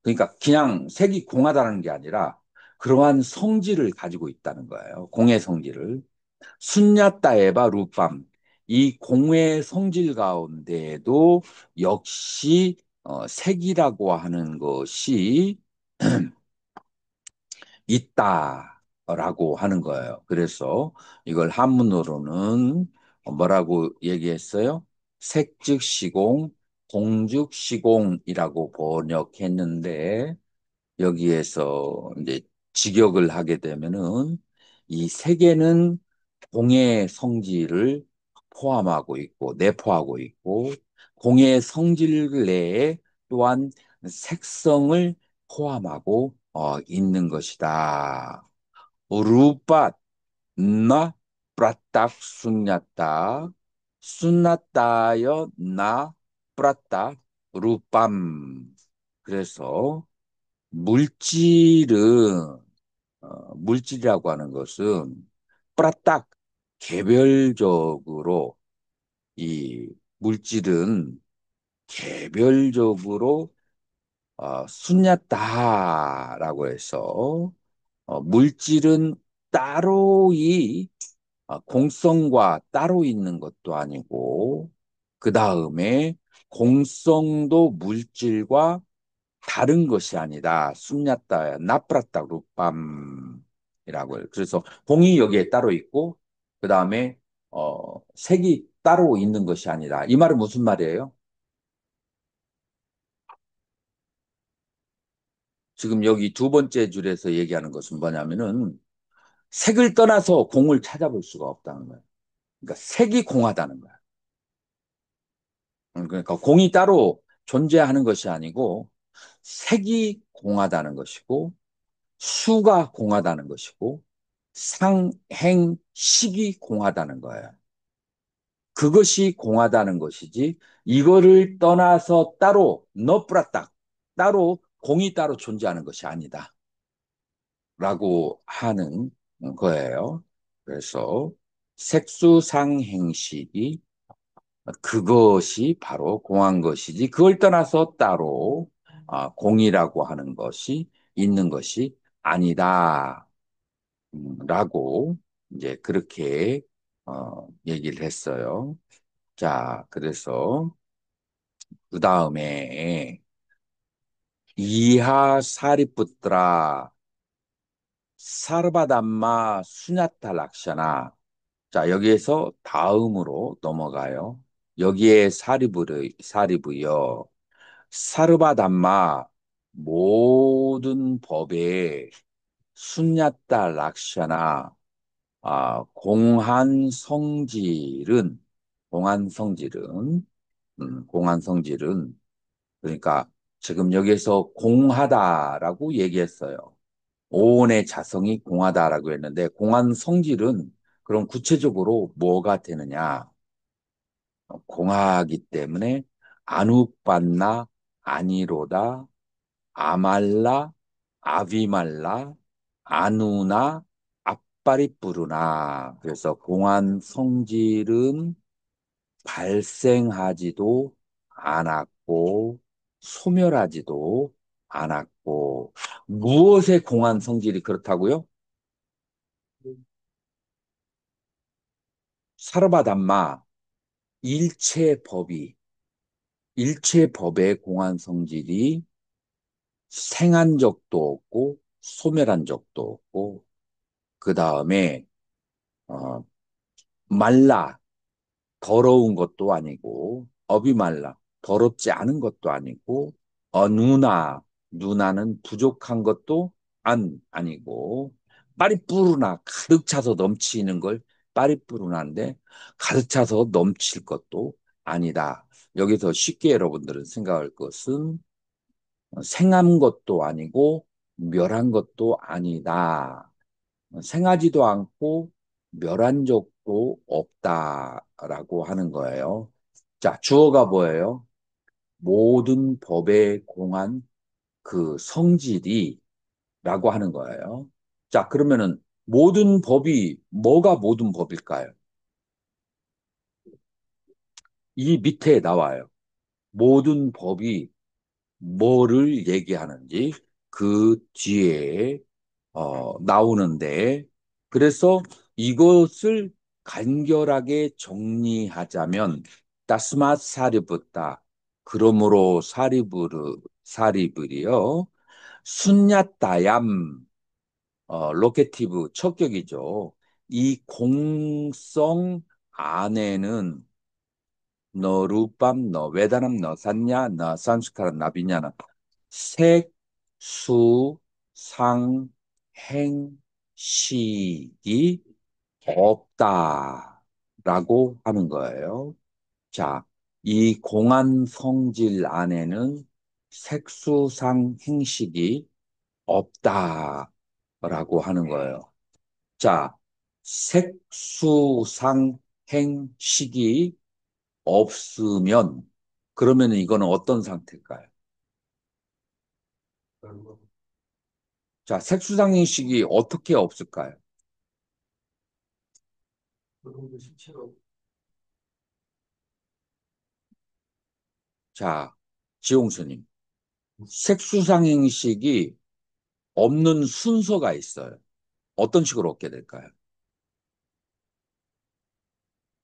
그러니까 그냥 색이 공하다는 게 아니라 그러한 성질을 가지고 있다는 거예요. 공의 성질을. 순야따에바 루밤. 이 공의 성질 가운데에도 역시 색이라고 하는 것이 있다라고 하는 거예요. 그래서 이걸 한문으로는 뭐라고 얘기했어요? 색즉 시공, 공즉 시공이라고 번역했는데 여기에서 이제 직역을 하게 되면은 이 세계는 공의 성질을 포함하고 있고 내포하고 있고 공의 성질 내에 또한 색성을 포함하고 있는 것이다. 루pat 나 pratak sunyata sunatayo 나 pratak rupam. 그래서 물질은 물질이라고 하는 것은 뿌라딱 개별적으로 이 물질은 개별적으로 순야다라고 해서 물질은 따로이 공성과 따로 있는 것도 아니고 그 다음에 공성도 물질과 다른 것이 아니다. 숨냐따, 나프라따, 루밤이라고 해요. 그래서 공이 여기에 따로 있고, 그 다음에, 색이 따로 있는 것이 아니다. 이 말은 무슨 말이에요? 지금 여기 두 번째 줄에서 얘기하는 것은 뭐냐면은, 색을 떠나서 공을 찾아볼 수가 없다는 거예요. 그러니까 색이 공하다는 거예요. 그러니까 공이 따로 존재하는 것이 아니고, 색이 공하다는 것이고, 수가 공하다는 것이고 상행식이 공하다는 거예요. 그것이 공하다는 것이지 이거를 떠나서 따로 너프라딱 따로 공이 따로 존재하는 것이 아니다. 라고 하는 거예요. 그래서 색수상행식이 그것이 바로 공한 것이지 그걸 떠나서 따로 공이라고 하는 것이 있는 것이 아니다. 라고 이제 그렇게 얘기를 했어요. 자, 그래서 그 다음에 이하 사리푸트라 사르바담마 수냐타 락샤나 자, 여기에서 다음으로 넘어가요. 여기에 사리부요. 사르바담마 모든 법에 순야타 락샤나 공한 성질은, 공한 성질은, 공한 성질은, 그러니까 지금 여기에서 공하다라고 얘기했어요. 오온의 자성이 공하다라고 했는데, 공한 성질은 그럼 구체적으로 뭐가 되느냐? 공하기 때문에 아누빤나, 아니로다, 아말라, 아비말라, 아누나, 앞발이 부르나. 그래서 공한 성질은 발생하지도 않았고, 소멸하지도 않았고, 무엇의 공한 성질이 그렇다고요? 사르바담마, 일체 법이, 일체 법의 공한 성질이 생한 적도 없고, 소멸한 적도 없고, 그 다음에, 어, 말라, 더러운 것도 아니고, 업이 말라, 더럽지 않은 것도 아니고, 누나는 부족한 것도 아니고, 빠리뿌르나 가득 차서 넘치는 걸 빠리뿌르나인데, 가득 차서 넘칠 것도 아니다. 여기서 쉽게 여러분들은 생각할 것은 생한 것도 아니고, 멸한 것도 아니다. 생하지도 않고 멸한 적도 없다라고 하는 거예요. 자, 주어가 뭐예요? 모든 법에 공한 그 성질이 라고 하는 거예요. 자, 그러면은 모든 법이 뭐가 모든 법일까요? 이 밑에 나와요. 모든 법이 뭐를 얘기하는지 그 뒤에 나오는데, 그래서 이것을 간결하게 정리하자면, 따스맛 사리붓다. 그러므로 사리불이요. 순야따얌, 로케티브, 척격이죠. 이 공성 안에는 너 루밤, 너 베다남, 너 산냐, 너 산스카라, 나비냐나 색, 수, 상, 행, 식이 없다라고 하는 거예요. 자, 이 공한 성질 안에는 색수상 행식이 없다라고 하는 거예요. 자, 색수상 행식이 없으면 그러면 이거는 어떤 상태일까요? 결국 자, 색수상 행식이 어떻게 없을까요? 그런 거 실체로 자, 지용수님, 색수상 행식이 없는 순서가 있어요. 어떤 식으로 얻게 될까요?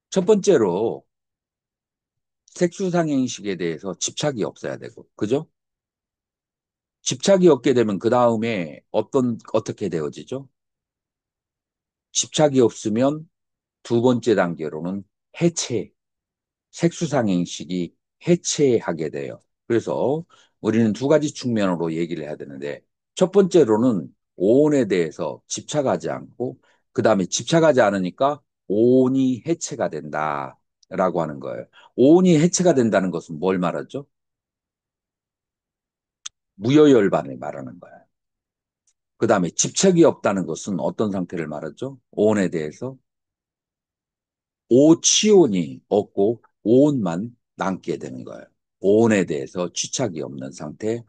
첫 번째로 색수상행식에 대해서 집착이 없어야 되고, 그죠? 집착이 없게 되면 그 다음에 어떻게 되어지죠? 집착이 없으면 두 번째 단계로는 해체, 색수상행식이 해체하게 돼요. 그래서 우리는 두 가지 측면으로 얘기를 해야 되는데, 첫 번째로는 오온에 대해서 집착하지 않고, 그 다음에 집착하지 않으니까 오온이 해체가 된다라고 하는 거예요. 오온이 해체가 된다는 것은 뭘 말하죠? 무여열반을 말하는 거예요. 그 다음에 집착이 없다는 것은 어떤 상태를 말하죠? 오온에 대해서 오치온이 없고 오온만 남게 되는 거예요. 오온에 대해서 취착이 없는 상태.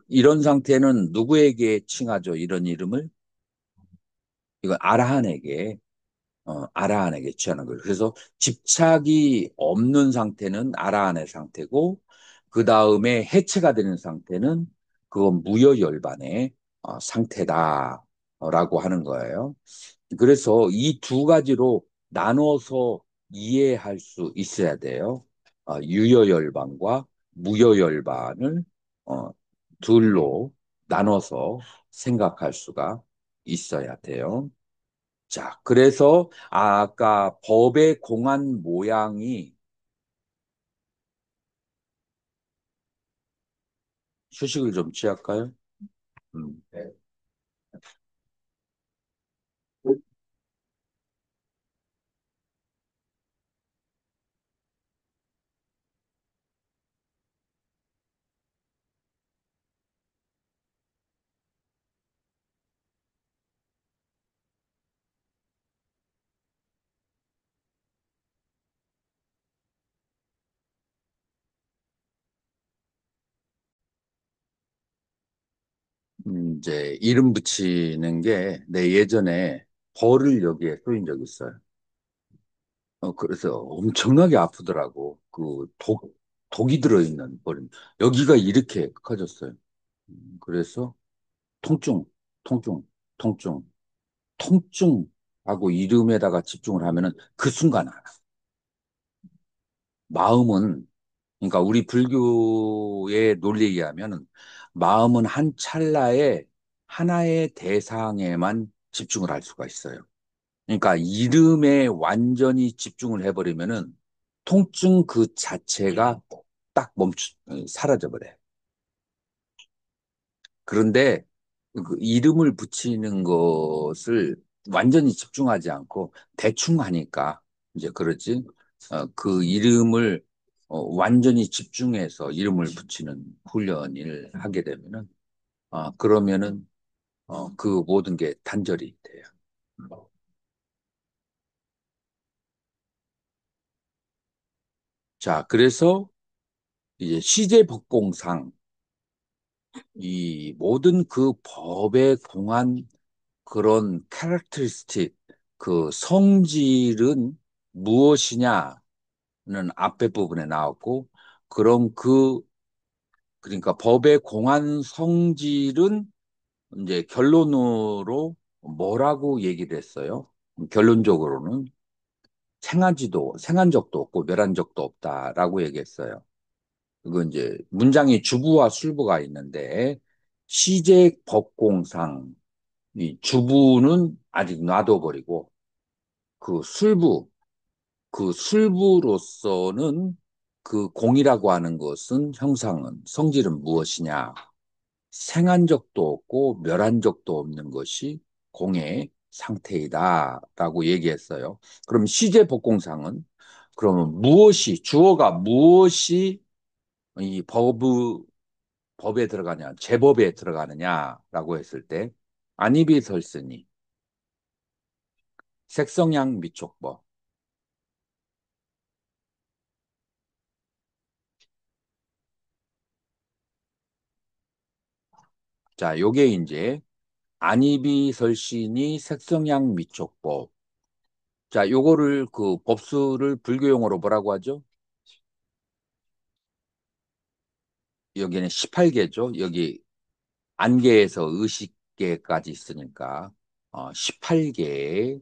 이런 상태는 누구에게 칭하죠? 이런 이름을? 이건 아라한에게 취하는 거예요. 그래서 집착이 없는 상태는 아라한의 상태고, 그 다음에 해체가 되는 상태는 그건 무여열반의 상태다라고 하는 거예요. 그래서 이 두 가지로 나눠서 이해할 수 있어야 돼요. 유여열반과 무여열반을 어, 둘로 나눠서 생각할 수가 있어야 돼요. 자, 그래서 아까 법의 공안 모양이 휴식을 좀 취할까요? 음. 이제 이름 붙이는 게 내 예전에 벌을 여기에 쏘인 적 있어요. 그래서 엄청나게 아프더라고. 그 독이 들어있는 버림. 여기가 이렇게 커졌어요. 그래서 통증, 통증, 통증, 통증하고 이름에다가 집중을 하면은 그 순간 알아. 마음은, 그러니까 우리 불교의 논리에 의하면은 마음은 한 찰나에 하나의 대상에만 집중을 할 수가 있어요. 그러니까 이름에 완전히 집중을 해버리면은 통증 그 자체가 딱 사라져 버려요. 그런데 그 이름을 붙이는 것을 완전히 집중하지 않고 대충 하니까 이제 그러지. 그 이름을 완전히 집중해서 이름을 붙이는 훈련을 하게 되면은 그러면은 그 모든 게 단절이 돼요. 자, 그래서 이제 시제법공상 이 모든 그 법에 공한 그런 캐릭터리스틱, 그 성질은 무엇이냐는 앞에 부분에 나왔고, 그럼 그러니까 법에 공한 성질은 이제 결론으로 뭐라고 얘기를 했어요? 결론적으로는 생한 적도 없고 멸한 적도 없다라고 얘기했어요. 그건 이제 문장이 주부와 술부가 있는데 시제 법공상 이 주부는 아직 놔둬버리고 그 술부 그 술부로서는 그 공이라고 하는 것은 형상은 성질은 무엇이냐? 생한 적도 없고 멸한 적도 없는 것이 공의 상태이다라고 얘기했어요. 그럼 시제 법공상은 그러면 무엇이 주어가 무엇이 이 법에 들어가냐, 제법에 들어가느냐라고 했을 때 안이비설스니 색성양 미촉법. 자, 요게 이제 안이비설신이 색성양 미촉법. 자, 요거를 그 법수를 불교 용어로 뭐라고 하죠? 여기는 18개죠. 여기 안개에서 의식계까지 있으니까 18개,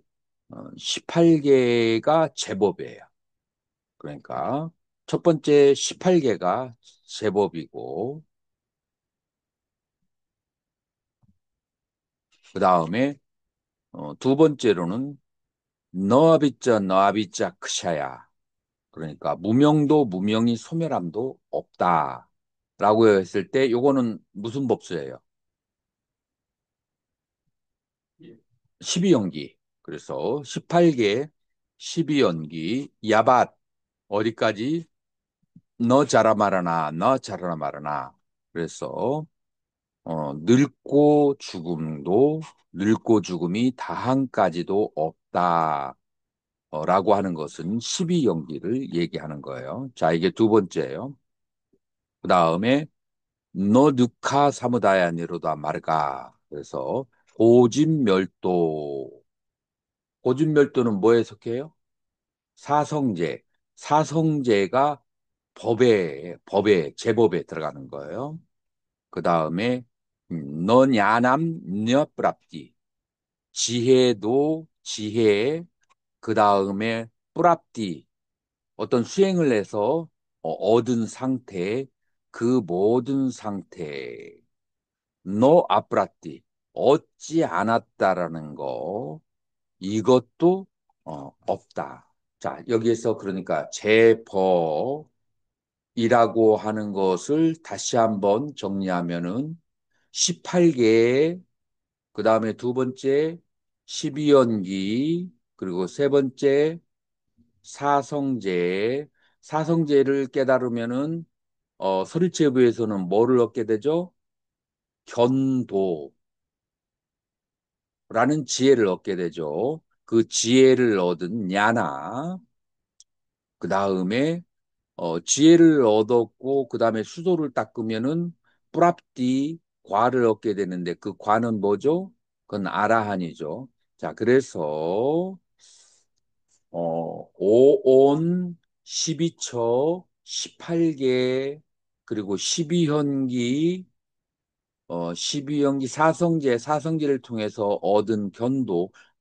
18개가 제법이에요. 그러니까 첫 번째 18개가 제법이고 그 다음에 두 번째로는 너아비자 너아비자 크샤야. 그러니까 무명도 무명이 소멸함도 없다라고 했을 때 요거는 무슨 법수예요? 12연기. 그래서 18개 12연기 야밭 어디까지? 너 자라 말하나 너 자라 말하나. 그래서 늙고 죽음이 다한까지도 없다. 라고 하는 것은 12연기를 얘기하는 거예요. 자, 이게 두 번째예요. 그 다음에 너 누카 사무다야 니로다 마르가. 그래서 고진멸도. 고진멸도는 뭐에 속해요? 사성제. 사성제가 제법에 들어가는 거예요. 그 다음에 너 냐남 녀프랍디. 지혜도 지혜. 그 다음에 뿌랍디. 어떤 수행을 해서 얻은 상태, 그 모든 상태, 너 아프라띠, 얻지 않았다라는 거, 이것도 없다. 자, 여기에서 그러니까 제법이라고 하는 것을 다시 한번 정리하면은 18개의, 그 다음에 두 번째 12연기, 그리고 세 번째 사성제, 사성제를 깨달으면은 서리체부에서는 뭐를 얻게 되죠? 견도라는 지혜를 얻게 되죠. 그 지혜를 얻은 야나, 그 다음에 지혜를 얻었고 그 다음에 수도를 닦으면은 뿌랍디 과를 얻게 되는데 그 과는 뭐죠? 그건 아라한이죠. 자, 그래서 오온 12처 18개, 그리고 12현기, 12현기 사성제를 통해서 얻은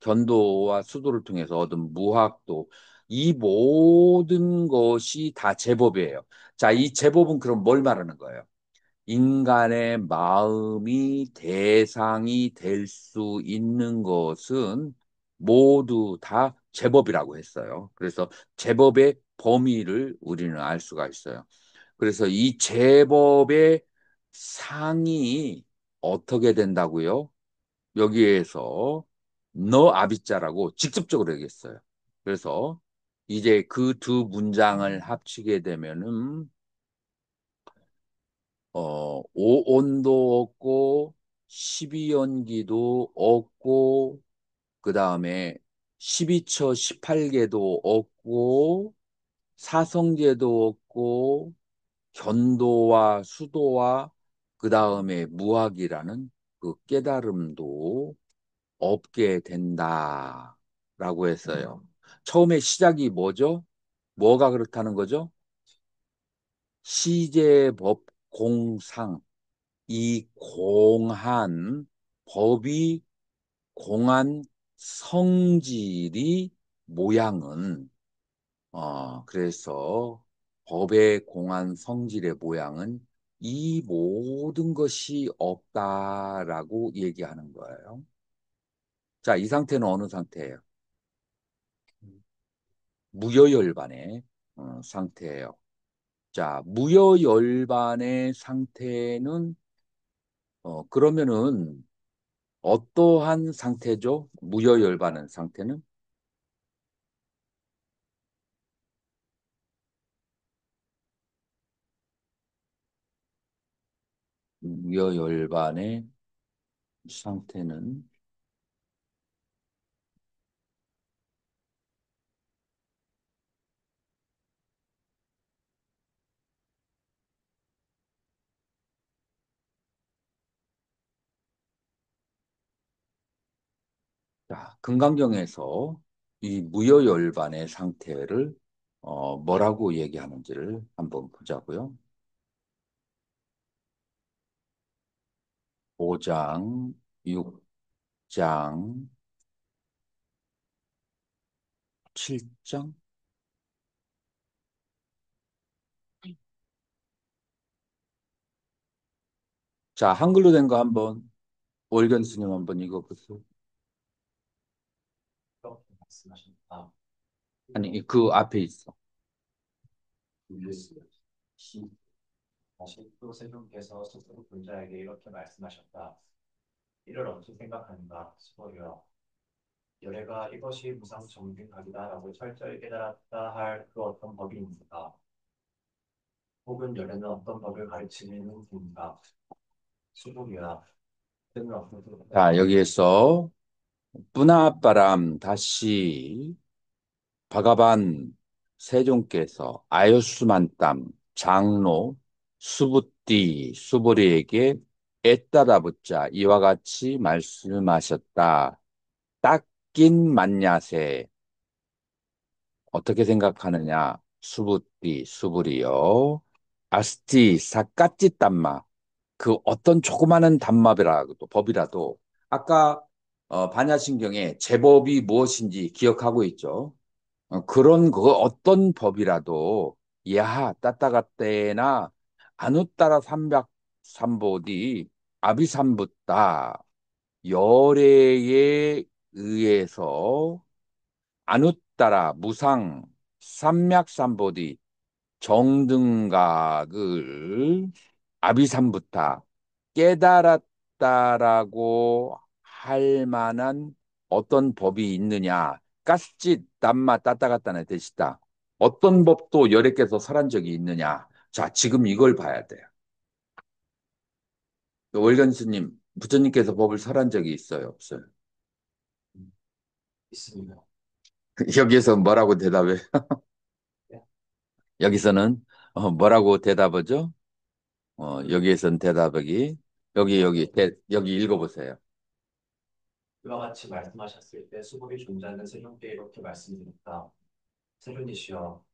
견도와 수도를 통해서 얻은 무학도, 이 모든 것이 다 제법이에요. 자, 이 제법은 그럼 뭘 말하는 거예요? 인간의 마음이 대상이 될 수 있는 것은 모두 다 제법이라고 했어요. 그래서 제법의 범위를 우리는 알 수가 있어요. 그래서 이 제법의 상이 어떻게 된다고요? 여기에서 너 아비짜라고 직접적으로 얘기했어요. 그래서 이제 그 두 문장을 합치게 되면은 오온도 없고 12연기도 없고 그 다음에 12처 18개도 없고 사성제도 없고 견도와 수도와 그 다음에 무학이라는 그 깨달음도 없게 된다라고 했어요. 처음에 시작이 뭐죠? 뭐가 그렇다는 거죠? 시제법 공상. 이 공한 법이 공한 성질이 모양은 그래서 법의 공한 성질의 모양은 이 모든 것이 없다라고 얘기하는 거예요. 자, 이 상태는 어느 상태예요? 무여열반의 상태예요. 자, 무여열반의 상태는 그러면은 어떠한 상태죠? 무여열반의 상태는? 무여열반의 상태는 자, 금강경에서 이 무여열반의 상태를 뭐라고 얘기하는지를 한번 보자고요. 5장, 6장, 7장. 자, 한글로 된 거 한번 월견 스님 한번 읽어보세요. 이렇게 말씀하셨다. 아니, 그 앞에 있어. 시 다시 또 세존께서 스스로 불자에게 이렇게 말씀하셨다. 이를 어찌 생각하는가, 스포리여. 열애가 이것이 무상정직각이다라고 철저히 깨달았다 할 그 어떤 법이 있는가? 혹은 열애는 어떤 법을 가르치는 분인가? 스포리여. 때는 어떤 자, 여기에서 뿌나바람 다시 바가반 세종께서 아요스만땀 장로 수부띠 수보리에게 애따다 붙자 이와 같이 말씀하셨다. 딱긴 만냐세 어떻게 생각하느냐? 수부띠 수부리요. 아스티 사까찌 땀마 그 어떤 조그마한 단마비라도 법이라도 아까 반야신경에 제법이 무엇인지 기억하고 있죠. 그런 그 어떤 법이라도 야하 따따가떼나 아누따라 삼백 삼보디 아비삼붓다 열애에 의해서 아누따라 무상 삼맥삼보디 정등각을 아비삼부타 깨달았다라고 할 만한 어떤 법이 있느냐? 까스짓 남마 따따갔다는 뜻이다. 어떤 법도 열애 개서 설한 적이 있느냐? 자, 지금 이걸 봐야 돼요. 월견 스님, 부처님께서 법을 설한 적이 있어요, 없어요? 있습니다. 여기에서 뭐라고 대답해? 네. 여기서는 뭐라고 대답하죠? 여기에선 대답하기 여기 읽어보세요. 이와 같이 말씀하셨을 때 수법이 존재하는 세존께 이렇게 말씀드렸다. 세존이시여,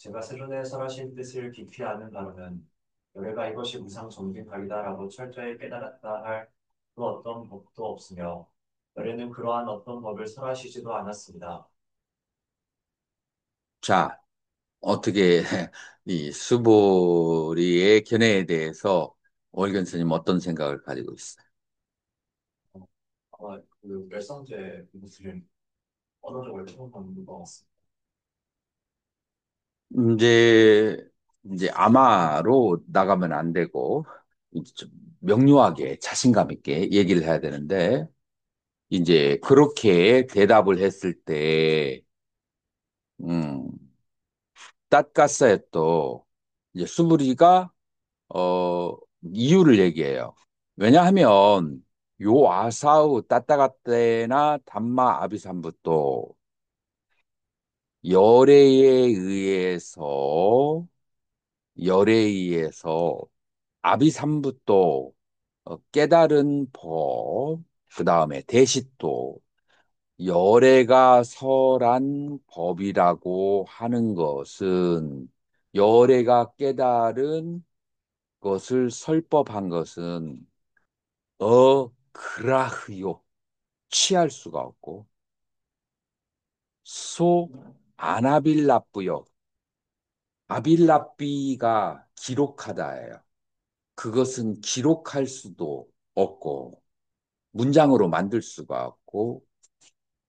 제가 세존의 해설하신 뜻을 깊이 아는 바로는 열애가 이것이 무상 정직하리다라고 철저히 깨달았다 할 그 어떤 법도 없으며 열애는 그러한 어떤 법을 설하시지도 않았습니다. 자, 어떻게 이 수보리의 견해에 대해서 월견 스님 어떤 생각을 가지고 있어요? 아마 그 멸성제 무술은 어느 쪽을 처음 보는 것 같습니다. 이제 아마로 나가면 안 되고 이제 좀 명료하게 자신감 있게 얘기를 해야 되는데 이제 그렇게 대답을 했을 때 음, 땄가스에 또 이제 수부리가 이유를 얘기해요. 왜냐하면 요 아사우 따따가떼나 담마 아비산부또 열애에 의해서 열애에 의해서 아비산부또 깨달은 법, 그 다음에 대시또 열애가 설한 법이라고 하는 것은 열애가 깨달은 것을 설법한 것은 그라흐요 취할 수가 없고 소 아나빌라뿌요 아빌라삐가 기록하다예요. 그것은 기록할 수도 없고 문장으로 만들 수가 없고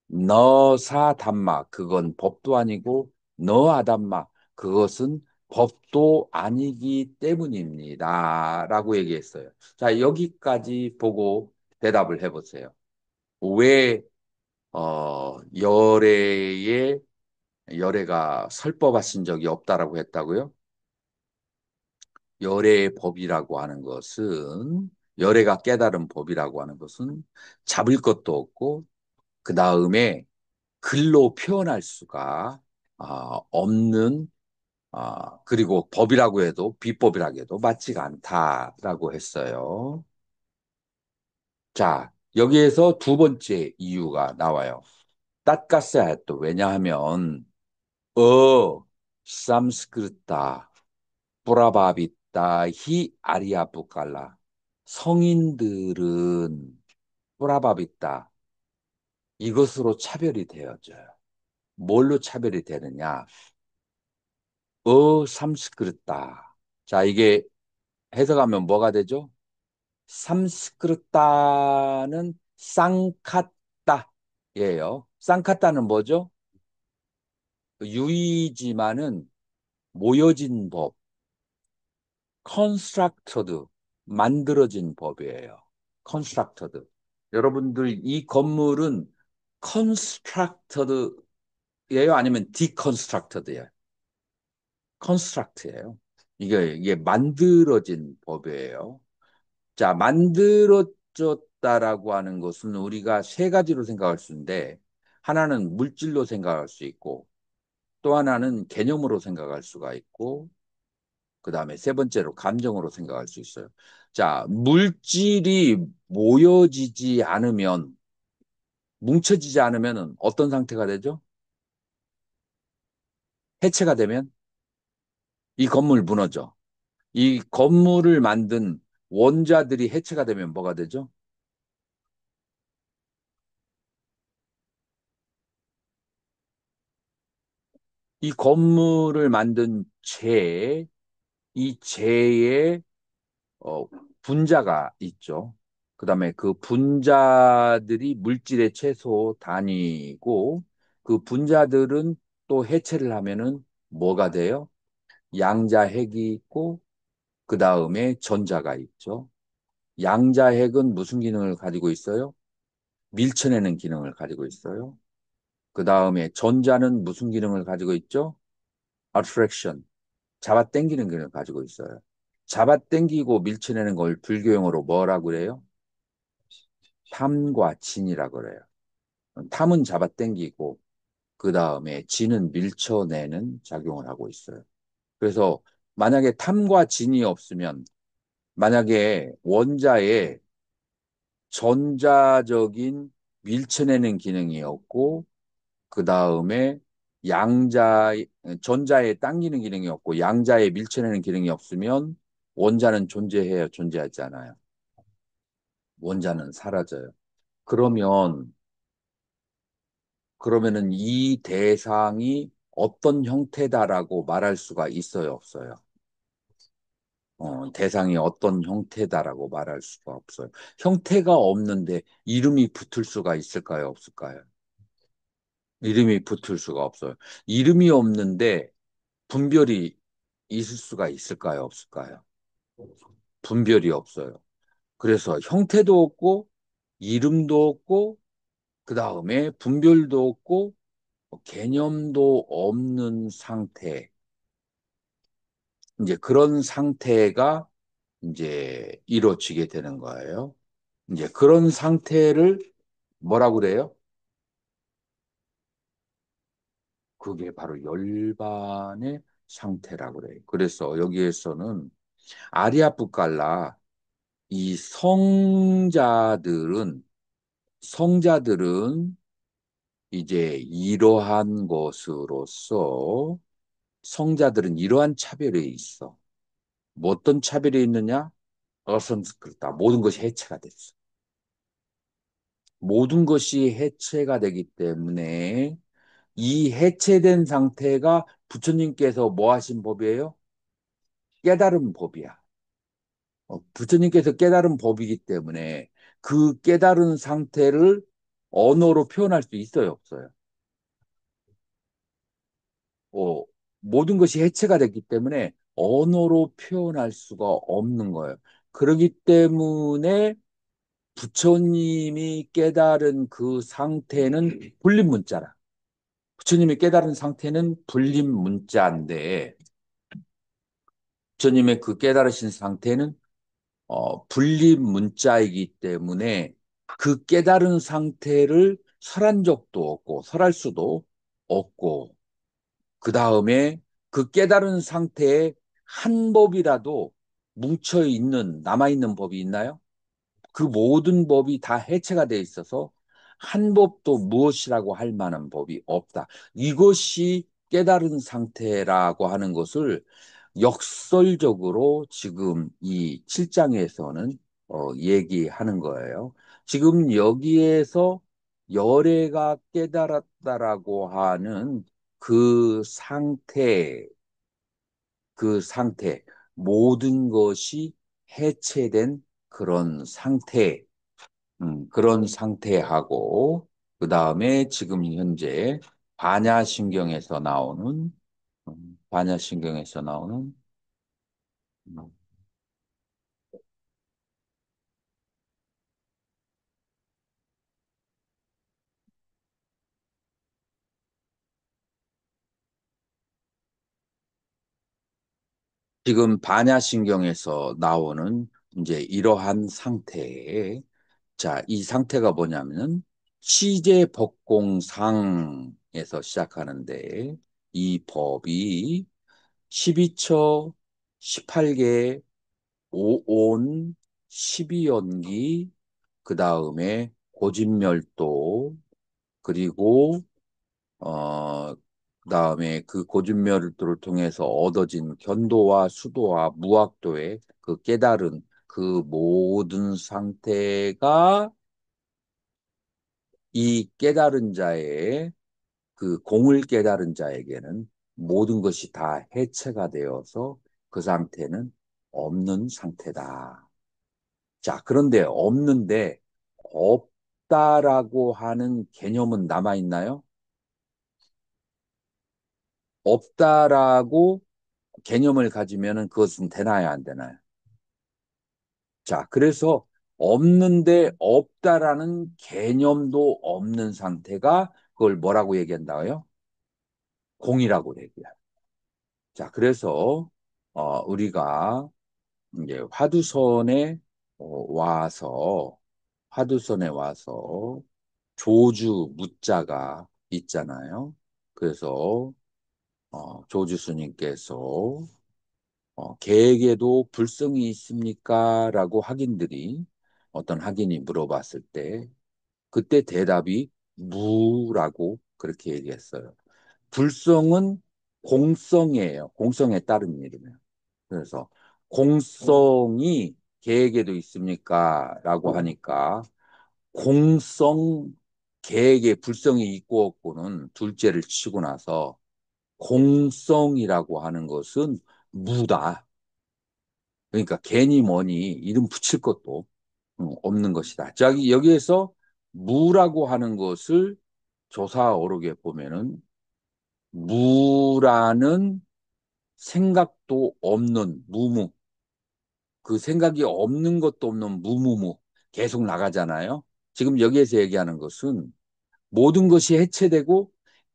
너사담마 그건 법도 아니고 너아담마 그것은 법도 아니기 때문입니다. 라고 얘기했어요. 자, 여기까지 보고 대답을 해보세요. 왜 열애가 설법하신 적이 없다라고 했다고요? 열애의 법이라고 하는 것은 열애가 깨달은 법이라고 하는 것은 잡을 것도 없고 그 다음에 글로 표현할 수가 없는 그리고 법이라고 해도 비법이라고 해도 맞지가 않다라고 했어요. 자, 여기에서 두 번째 이유가 나와요. 따까스야 또 왜냐하면 삼스크르타 뿌라바비타 히 아리아부칼라 성인들은 뿌라바비타 이것으로 차별이 되어져요. 뭘로 차별이 되느냐? 삼스크르타. 자, 이게 해석하면 뭐가 되죠? 삼스크르타는 쌍카따예요. 쌍카따는 뭐죠? 유이지만은 모여진 법, constructed, 만들어진 법이에요. constructed. 여러분들 이 건물은 constructed예요? 아니면 deconstructed예요? construct예요. 이게 만들어진 법이에요. 자, 만들어졌다라고 하는 것은 우리가 세 가지로 생각할 수 있는데, 하나는 물질로 생각할 수 있고, 또 하나는 개념으로 생각할 수가 있고, 그 다음에 세 번째로 감정으로 생각할 수 있어요. 자, 물질이 모여지지 않으면, 뭉쳐지지 않으면 어떤 상태가 되죠? 해체가 되면 이 건물 무너져. 이 건물을 만든 원자들이 해체가 되면 뭐가 되죠? 이 건물을 만든 이 재에 어, 분자가 있죠. 그다음에 그 분자들이 물질의 최소 단위고 그 분자들은 또 해체를 하면은 뭐가 돼요? 양자핵이 있고 그다음에 전자가 있죠. 양자핵은 무슨 기능을 가지고 있어요? 밀쳐내는 기능을 가지고 있어요. 그다음에 전자는 무슨 기능을 가지고 있죠? attraction, 잡아당기는 기능을 가지고 있어요. 잡아당기고 밀쳐내는 걸 불교용어로 뭐라고 그래요? 탐과 진이라고 그래요. 탐은 잡아당기고 그 다음에 진은 밀쳐내는 작용을 하고 있어요. 그래서 만약에 탐과 진이 없으면 만약에 원자에 전자적인 밀쳐내는 기능이 없고 그 다음에 양자, 전자에 당기는 기능이 없고 양자에 밀쳐내는 기능이 없으면 원자는 존재해요, 존재하지 않아요? 원자는 사라져요. 그러면, 그러면은 이 대상이 어떤 형태다라고 말할 수가 있어요, 없어요? 대상이 어떤 형태다라고 말할 수가 없어요. 형태가 없는데 이름이 붙을 수가 있을까요, 없을까요? 이름이 붙을 수가 없어요. 이름이 없는데 분별이 있을 수가 있을까요, 없을까요? 분별이 없어요. 그래서 형태도 없고, 이름도 없고, 그 다음에 분별도 없고, 개념도 없는 상태. 이제 그런 상태가 이제 이루어지게 되는 거예요. 이제 그런 상태를 뭐라고 그래요? 그게 바로 열반의 상태라고 그래요. 그래서 여기에서는 아리아프칼라 이 성자들은 이제 이러한 것으로서 성자들은 이러한 차별이 있어. 뭐 어떤 차별이 있느냐? 어선스크르다. 모든 것이 해체가 됐어. 모든 것이 해체가 되기 때문에 이 해체된 상태가 부처님께서 뭐 하신 법이에요? 깨달은 법이야. 부처님께서 깨달은 법이기 때문에 그 깨달은 상태를 언어로 표현할 수 있어요, 없어요? 어, 모든 것이 해체가 됐기 때문에 언어로 표현할 수가 없는 거예요. 그렇기 때문에 부처님이 깨달은 그 상태는 불립문자라. 부처님이 깨달은 상태는 불립문자인데, 부처님의 그 깨달으신 상태는 불립문자이기 때문에 그 깨달은 상태를 설한 적도 없고, 설할 수도 없고, 그 다음에 그 깨달은 상태에 한 법이라도 뭉쳐 있는, 남아 있는 법이 있나요? 그 모든 법이 다 해체가 돼 있어서 한 법도 무엇이라고 할 만한 법이 없다. 이것이 깨달은 상태라고 하는 것을 역설적으로 지금 이 7장에서는 얘기하는 거예요. 지금 여기에서 열애가 깨달았다라고 하는 그 상태, 그 상태, 모든 것이 해체된 그런 상태, 그런 상태하고, 그 다음에 지금 현재 반야신경에서 나오는, 음, 지금 반야신경에서 나오는 이제 이러한 상태에, 자, 이 상태가 뭐냐면은 시제법공상에서 시작하는데 이 법이 12처, 18개, 오온, 12연기, 그 다음에 고진멸도, 그리고 그다음에 그 고진멸도를 통해서 얻어진 견도와 수도와 무학도의 그 깨달은 그 모든 상태가 이 깨달은 자의 그 공을 깨달은 자에게는 모든 것이 다 해체가 되어서 그 상태는 없는 상태다. 자, 그런데 없는데 없다라고 하는 개념은 남아 있나요? 없다라고 개념을 가지면은 그것은 되나요, 안 되나요? 자, 그래서 없는데 없다라는 개념도 없는 상태가 그걸 뭐라고 얘기한다고요? 공이라고 얘기해요. 자, 그래서 우리가 이제 와서 화두선에 와서 조주 무자가 있잖아요. 그래서 조주 스님께서 계에게도 불성이 있습니까? 라고 어떤 학인이 물어봤을 때, 그때 대답이 무라고 그렇게 얘기했어요. 불성은 공성이에요. 공성에 따른 이름이에요. 그래서 공성이 계에게도 있습니까? 라고 하니까 공성, 계에게 불성이 있고 없고는 둘째를 치고 나서 공성이라고 하는 것은 무다. 그러니까 괜히 뭐니 이름 붙일 것도 없는 것이다. 자, 여기에서 무라고 하는 것을 조사 어록에 보면은 무라는 생각도 없는 무무. 그 생각이 없는 것도 없는 무무무. 계속 나가잖아요. 지금 여기에서 얘기하는 것은 모든 것이 해체되고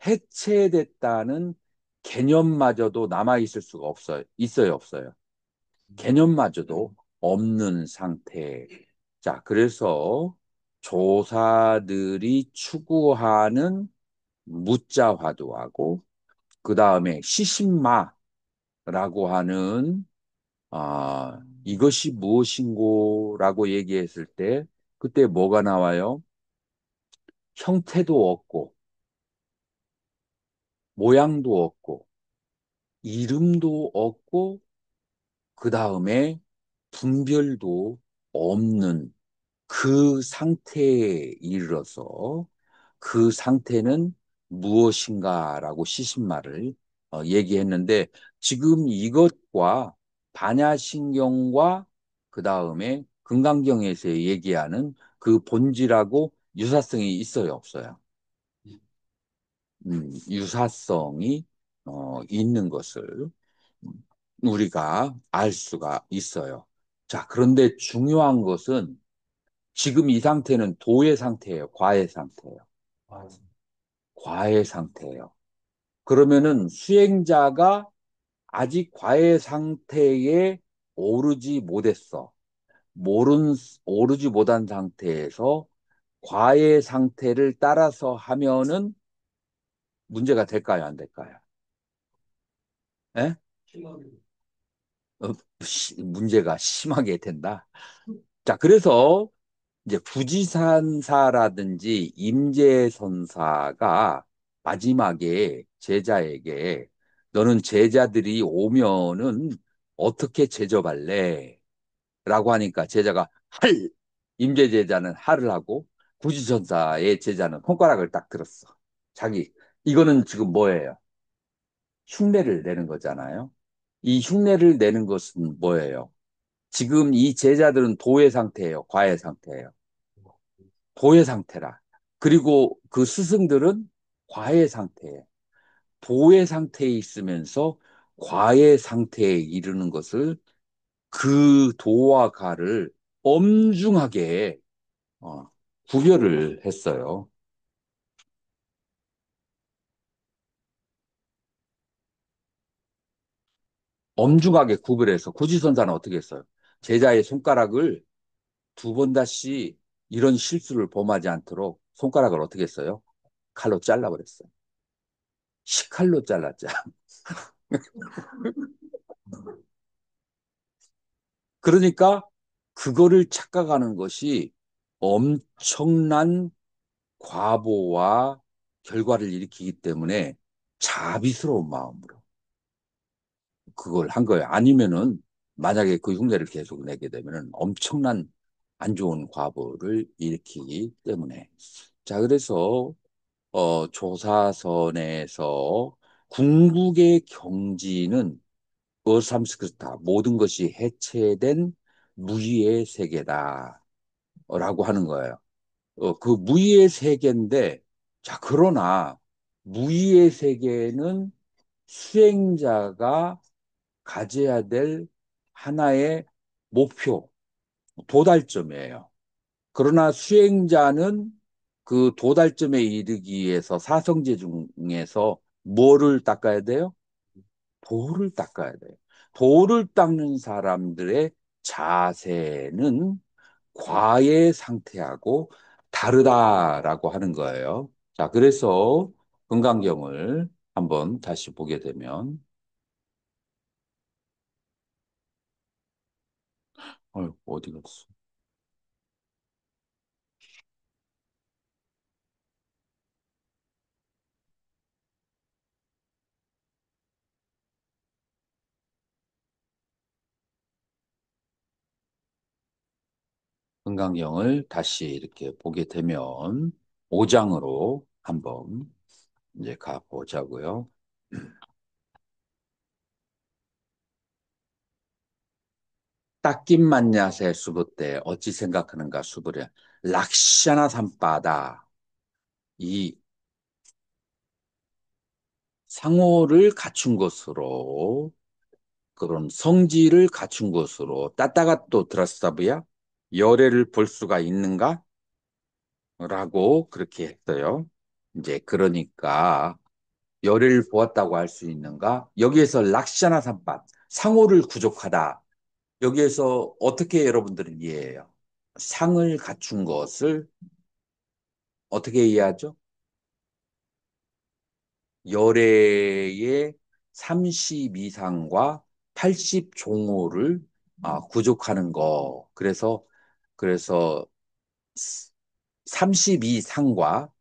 해체됐다는 개념마저도 남아있을 수가 없어요. 있어요, 없어요? 개념마저도 없는 상태. 자, 그래서 조사들이 추구하는 무자화두하고 그 다음에 시신마라고 하는 이것이 무엇인고라고 얘기했을 때 그때 뭐가 나와요? 형태도 없고 모양도 없고 이름도 없고 그 다음에 분별도 없는 그 상태에 이르러서 그 상태는 무엇인가라고 시신말을 얘기했는데 지금 이것과 반야신경과 그 다음에 금강경에서 얘기하는 그 본질하고 유사성이 있어요, 없어요? 유사성이 있는 것을 우리가 알 수가 있어요. 자, 그런데 중요한 것은 지금 이 상태는 도의 상태예요, 과의 상태예요. 과의 상태예요. 그러면은 수행자가 아직 과의 상태에 오르지 못했어. 오르지 못한 상태에서 과의 상태를 따라서 하면은 문제가 될까요, 안 될까요? 예? 심하게 문제가 심하게 된다. 자, 그래서 이제 부지산사라든지 임재선사가 마지막에 제자에게 너는 제자들이 오면은 어떻게 제접할래? 라고 하니까 제자가 할! 임재제자는 할을 하고 부지선사의 제자는 손가락을 딱 들었어. 자기, 이거는 지금 뭐예요? 흉내를 내는 거잖아요. 이 흉내를 내는 것은 뭐예요? 지금 이 제자들은 도의 상태예요, 과의 상태예요. 도의 상태라. 그리고 그 스승들은 과의 상태예요. 도의 상태에 있으면서 과의 상태에 이르는 것을 그 도와 가를 엄중하게 어, 구별을 했어요. 엄중하게 구별해서 구지선사는 어떻게 했어요? 제자의 손가락을 두 번 다시 이런 실수를 범하지 않도록 손가락을 어떻게 했어요? 칼로 잘라버렸어요. 식칼로 잘랐죠. 그러니까 그거를 착각하는 것이 엄청난 과보와 결과를 일으키기 때문에 자비스러운 마음으로 그걸 한 거예요. 아니면은 만약에 그 흉내를 계속 내게 되면은 엄청난 안 좋은 과보를 일으키기 때문에. 자, 그래서 조사선에서 궁극의 경지는 어삼스크타 모든 것이 해체된 무의의 세계다. 라고 하는 거예요. 그 무의의 세계인데, 자, 그러나 무의의 세계는 수행자가 가져야 될 하나의 목표, 도달점이에요. 그러나 수행자는 그 도달점에 이르기 위해서 사성제 중에서 뭐를 닦아야 돼요? 도를 닦아야 돼요. 도를 닦는 사람들의 자세는 과의 상태하고 다르다라고 하는 거예요. 자, 그래서 금강경을 한번 다시 보게 되면, 어디 갔어? 금강경을 다시 이렇게 보게 되면 5장으로 한번 이제 가보자고요. 딱김만냐세 수부때 어찌 생각하는가 수부랴 락샤나 삼바다 이 상호를 갖춘 것으로 그럼 성질을 갖춘 것으로 따따가 또 들었사부야 열애를 볼 수가 있는가? 라고 그렇게 했어요. 이제 그러니까 열애를 보았다고 할 수 있는가? 여기에서 락샤나 삼바 상호를 구족하다. 여기에서 어떻게 여러분들은 이해해요? 상을 갖춘 것을 어떻게 이해하죠? 열애의 30 이상과 80 종호를 구족하는 거. 그래서 32상과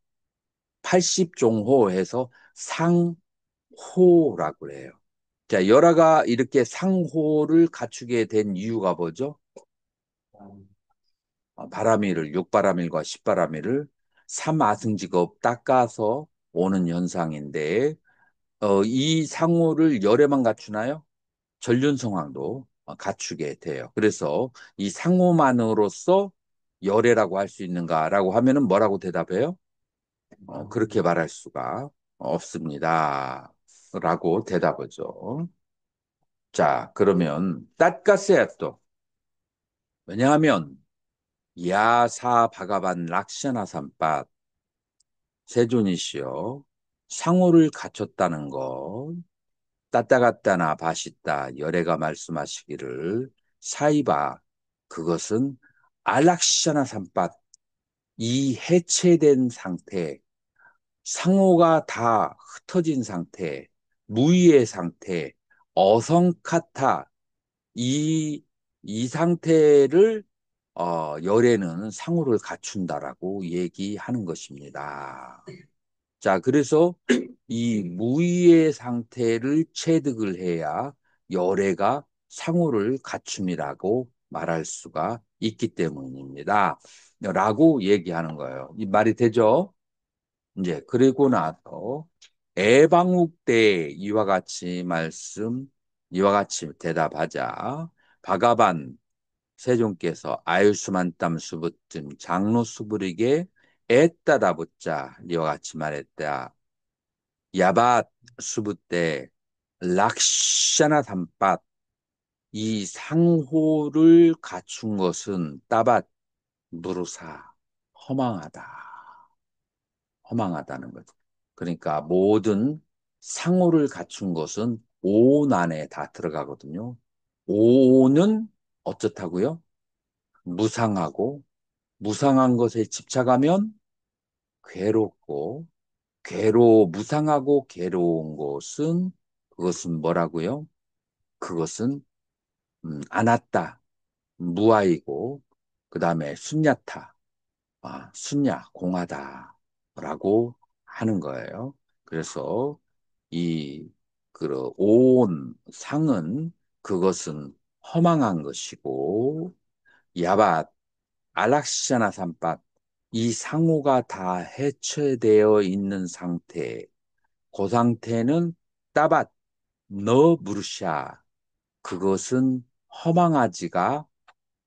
80 종호 해서 상호라고 해요. 자, 열아가 이렇게 상호를 갖추게 된 이유가 뭐죠? 바람일을, 육바람일과 십바람일을 삼아승직업 닦아서 오는 현상인데, 이 상호를 열에만 갖추나요? 전륜성황도 갖추게 돼요. 그래서 이 상호만으로서 열애라고 할 수 있는가라고 하면은 뭐라고 대답해요? 그렇게 말할 수가 없습니다. 라고 대답하죠. 자, 그러면 땄가세야 또. 왜냐하면 야사 바가반 락샤나 삼바 세존이시여 상호를 갖췄다는 것 따따갔다나 바시다 열애가 말씀하시기를 사이바 그것은 알락샤나 삼바 이 해체된 상태 상호가 다 흩어진 상태 무의의 상태 어성카타 이, 이 상태를 열애는 상호를 갖춘다라고 얘기하는 것입니다. 자, 그래서 이 무의의 상태를 체득을 해야 열애가 상호를 갖춤이라고 말할 수가 있기 때문입니다. 라고 얘기하는 거예요. 이 말이 되죠? 이제 그리고 나서 애방욱 때 이와 같이 대답하자. 바가반 세종께서 아유수만땀 수부쯤 장로 수부리게 애따다 붙자 이와 같이 말했다. 야밭 수부 때 락샤나 삼밭 이 상호를 갖춘 것은 따밭 무르사 허망하다. 허망하다는 거죠. 그러니까 모든 상호를 갖춘 것은 온 안에 다 들어가거든요. 오는 어떻다고요? 무상하고 무상한 것에 집착하면 괴롭고 무상하고 괴로운 것은 그것은 뭐라고요? 그것은 아나따 무아이고 그 다음에 순야타 순야 공하다라고 하는 거예요. 그래서 이 그 온 상은 그것은 허망한 것이고 야밭 알락시아나 삼밭 이 상호가 다 해체되어 있는 상태 그 상태는 따밭 너 무르샤 그것은 허망하지가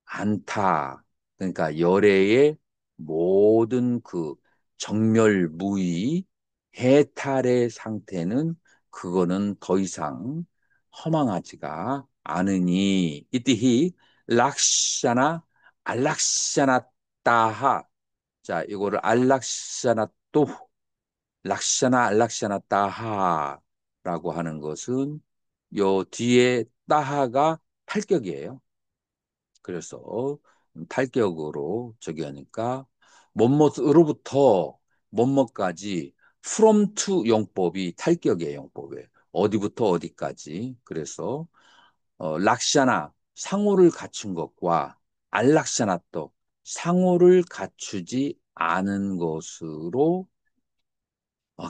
않다. 그러니까 열애의 모든 그 정멸무의 해탈의 상태는 그거는 더 이상 허망하지가 않으니 이때히 락샤나 알락샤나 따하 자 이거를 알락샤나 또 락샤나 알락샤나 따하라고 하는 것은 요 뒤에 따하가 팔격이에요. 그래서 탈격으로 저기 하니까 뭐뭐으로부터 뭐뭐까지 from to 용법이 탈격의 용법이에요. 어디부터 어디까지. 그래서 락샤나 상호를 갖춘 것과 알락샤나 또 상호를 갖추지 않은 것으로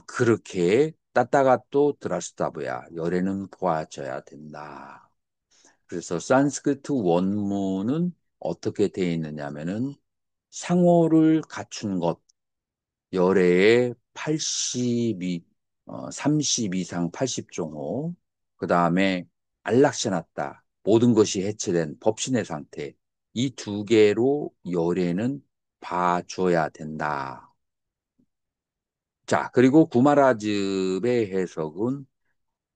그렇게 따따가 또 드라스타브야 열애는 보아져야 된다. 그래서 산스크리트 원문은 어떻게 되어 있느냐면은 상호를 갖춘 것, 열애의 82, 30 이상 80종호, 그 다음에 안락셔놨다. 모든 것이 해체된 법신의 상태. 이 두 개로 열애는 봐줘야 된다. 자, 그리고 구마라즙의 해석은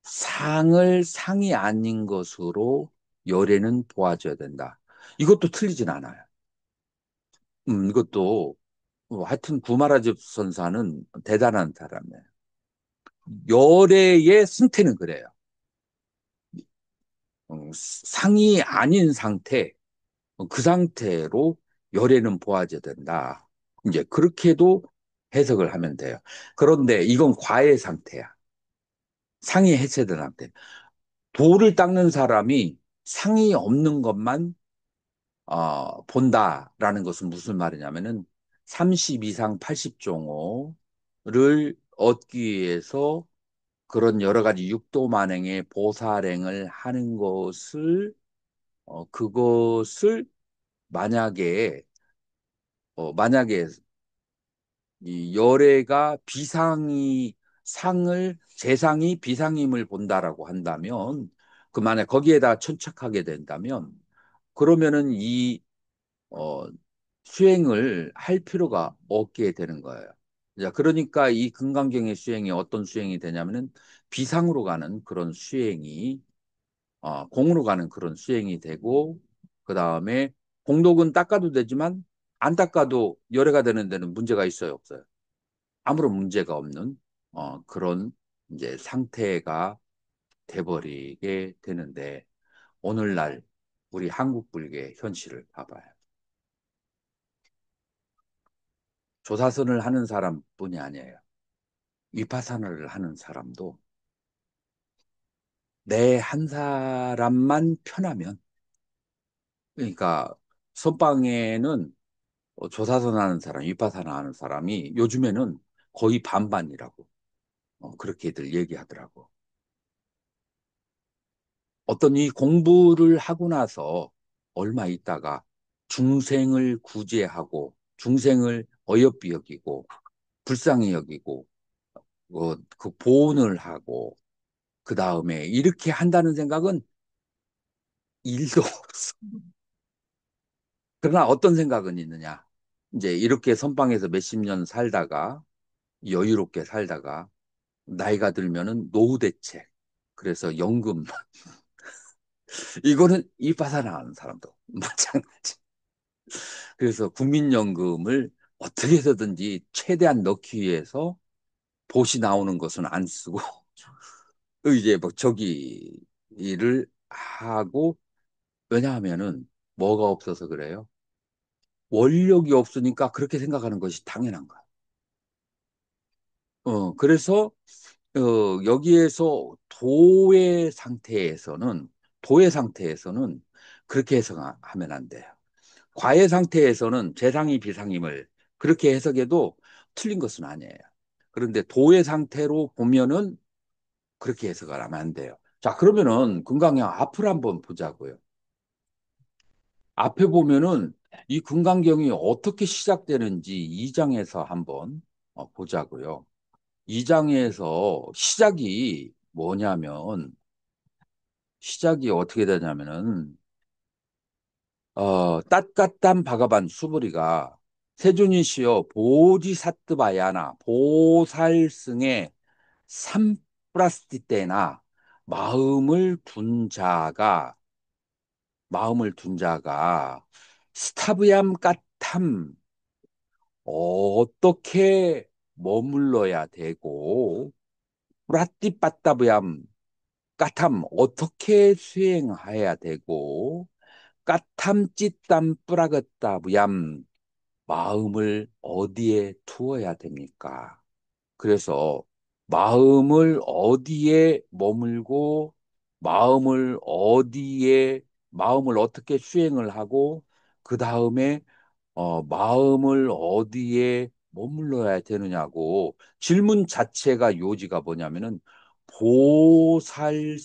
상을 상이 아닌 것으로 열애는 보아줘야 된다. 이것도 틀리진 않아요. 이것도 하여튼 구마라즙 선사는 대단한 사람이에요. 열애의 상태는 그래요. 상이 아닌 상태, 그 상태로 열애는 보아줘야 된다. 이제 그렇게도 해석을 하면 돼요. 그런데 이건 과의 상태야. 상이 해체된 상태. 돌을 닦는 사람이 상이 없는 것만 본다라는 것은 무슨 말이냐면은 30 이상 80종호를 얻기 위해서 그런 여러 가지 육도 만행의 보살행을 하는 것을 그것을 만약에 만약에 이 열애가 비상이 상을 재상이 비상임을 본다라고 한다면 그 만약 거기에다 천착하게 된다면 그러면은 이 어, 수행을 할 필요가 없게 되는 거예요. 자, 그러니까 이 금강경의 수행이 어떤 수행이 되냐면은 비상으로 가는 그런 수행이 공으로 가는 그런 수행이 되고 그 다음에 공덕은 닦아도 되지만 안 닦아도 열애가 되는 데는 문제가 있어요, 없어요? 아무런 문제가 없는 그런 이제 상태가 돼버리게 되는데 오늘날 우리 한국 불교의 현실을 봐봐요. 조사선을 하는 사람뿐이 아니에요. 위파사나를 하는 사람도 내 한 사람만 편하면 그러니까 선방에는 조사선 하는 사람, 위파사나 하는 사람이 요즘에는 거의 반반이라고 그렇게들 얘기하더라고. 어떤 이 공부를 하고 나서 얼마 있다가 중생을 구제하고 중생을 어여삐 여기고 불쌍히 여기고 그 보온을 하고 그 다음에 이렇게 한다는 생각은 일도 없어. 그러나 어떤 생각은 있느냐? 이제 이렇게 선방에서 몇십 년 살다가 여유롭게 살다가 나이가 들면은 노후 대책 그래서 연금 이거는 이빠사나 하는 사람도 마찬가지. 그래서 국민연금을 어떻게 해서든지 최대한 넣기 위해서 보시 나오는 것은 안 쓰고 이제 뭐 저기 일을 하고 왜냐하면은 뭐가 없어서 그래요? 원력이 없으니까 그렇게 생각하는 것이 당연한 거야. 그래서 여기에서 도의 상태에서는 그렇게 해석하면 안 돼요. 과의 상태에서는 재상이 비상임을 그렇게 해석해도 틀린 것은 아니에요. 그런데 도의 상태로 보면은 그렇게 해석을 하면 안 돼요. 자, 그러면은 금강경 앞을 한번 보자고요. 앞에 보면은 이 금강경이 어떻게 시작되는지 2장에서 한번 보자고요. 2장에서 시작이 어떻게 되냐면은 땄까딴 바가반 수부리가 세존이시여 보디사뜨바야나 보살승의 삼프라스티 때나 마음을 둔 자가 마음을 둔 자가 스타브얌 까탐 어떻게 머물러야 되고 뿌라띠빠따브얌 까탐 어떻게 수행해야 되고 까탐 찌땀 뿌라긋다브얌 마음을 어디에 두어야 됩니까? 그래서 마음을 어디에 머물고 마음을 어떻게 수행을 하고 그 다음에 마음을 어디에 머물러야 되느냐고 질문 자체가 요지가 뭐냐면은 보살승의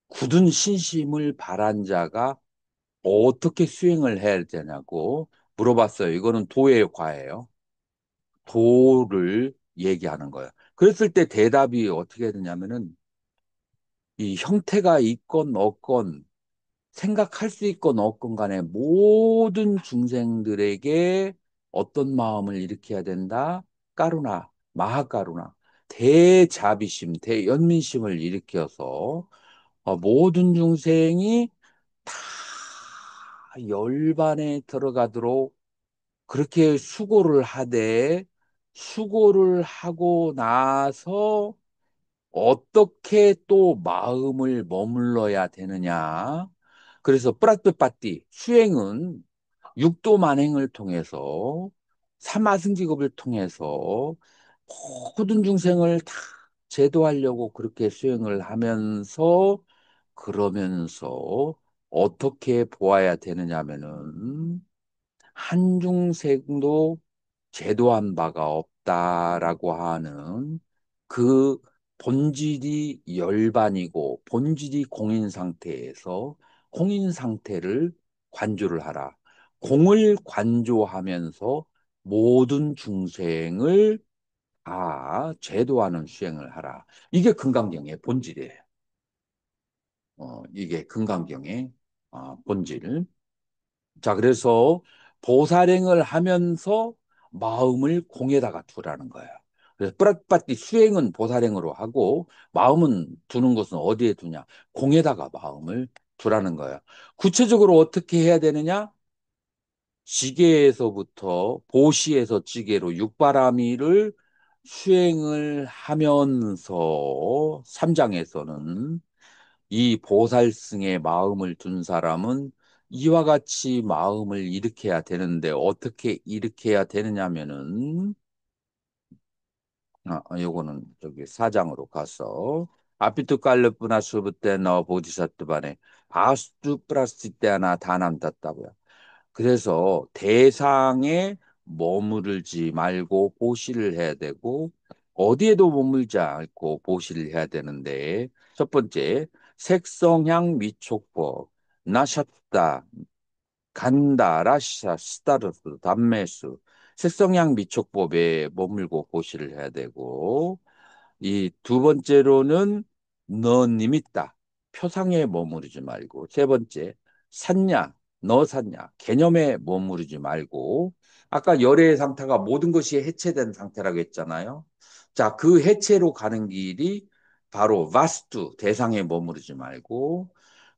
굳은 신심을 바란 자가 어떻게 수행을 해야 되냐고 물어봤어요. 이거는 도의 과예요. 도를 얘기하는 거예요. 그랬을 때 대답이 어떻게 되냐면은 이 형태가 있건 없건 생각할 수 있건 없건 간에 모든 중생들에게 어떤 마음을 일으켜야 된다? 까루나, 마하까루나, 대자비심, 대연민심을 일으켜서 모든 중생이 다 열반에 들어가도록 그렇게 수고를 하되 수고를 하고 나서 어떻게 또 마음을 머물러야 되느냐. 그래서 뿌라뜨빠띠 수행은 육도 만행을 통해서 사마승기급을 통해서 모든 중생을 다 제도하려고 그렇게 수행을 하면서 그러면서 어떻게 보아야 되느냐 하면은 한중생도 제도한 바가 없다라고 하는 그 본질이 열반이고 본질이 공인 상태에서 공인 상태를 관조를 하라. 공을 관조하면서 모든 중생을 다 제도하는 수행을 하라. 이게 금강경의 본질이에요. 이게 금강경의 본질. 자, 그래서 보살행을 하면서 마음을 공에다가 두라는 거예요. 그래서 뿌락빠띠 수행은 보살행으로 하고 마음은 두는 것은 어디에 두냐? 공에다가 마음을 두라는 거예요. 구체적으로 어떻게 해야 되느냐? 지게에서부터 보시에서 지게로 육바라밀을 수행을 하면서 삼장에서는 이 보살승의 마음을 둔 사람은 이와 같이 마음을 일으켜야 되는데 어떻게 일으켜야 되느냐면은 요거는 저기 사장으로 가서 아피투 깔르푸나 수부때 너 보디사트반에 바스투 플라스티 때 하나 다남das다고요. 그래서 대상에 머무르지 말고 보시를 해야 되고 어디에도 머물지 않고 보시를 해야 되는데 첫 번째 색성향 미촉법 나셨다 간다 라샤 스타르스 담메수 색성향 미촉법에 머물고 보시를 해야 되고 이 두 번째로는 넌 있다. 표상에 머무르지 말고. 세 번째, 샀냐, 너 샀냐. 개념에 머무르지 말고. 아까 열의 상태가 모든 것이 해체된 상태라고 했잖아요. 자, 그 해체로 가는 길이 바로 바스투, 대상에 머무르지 말고,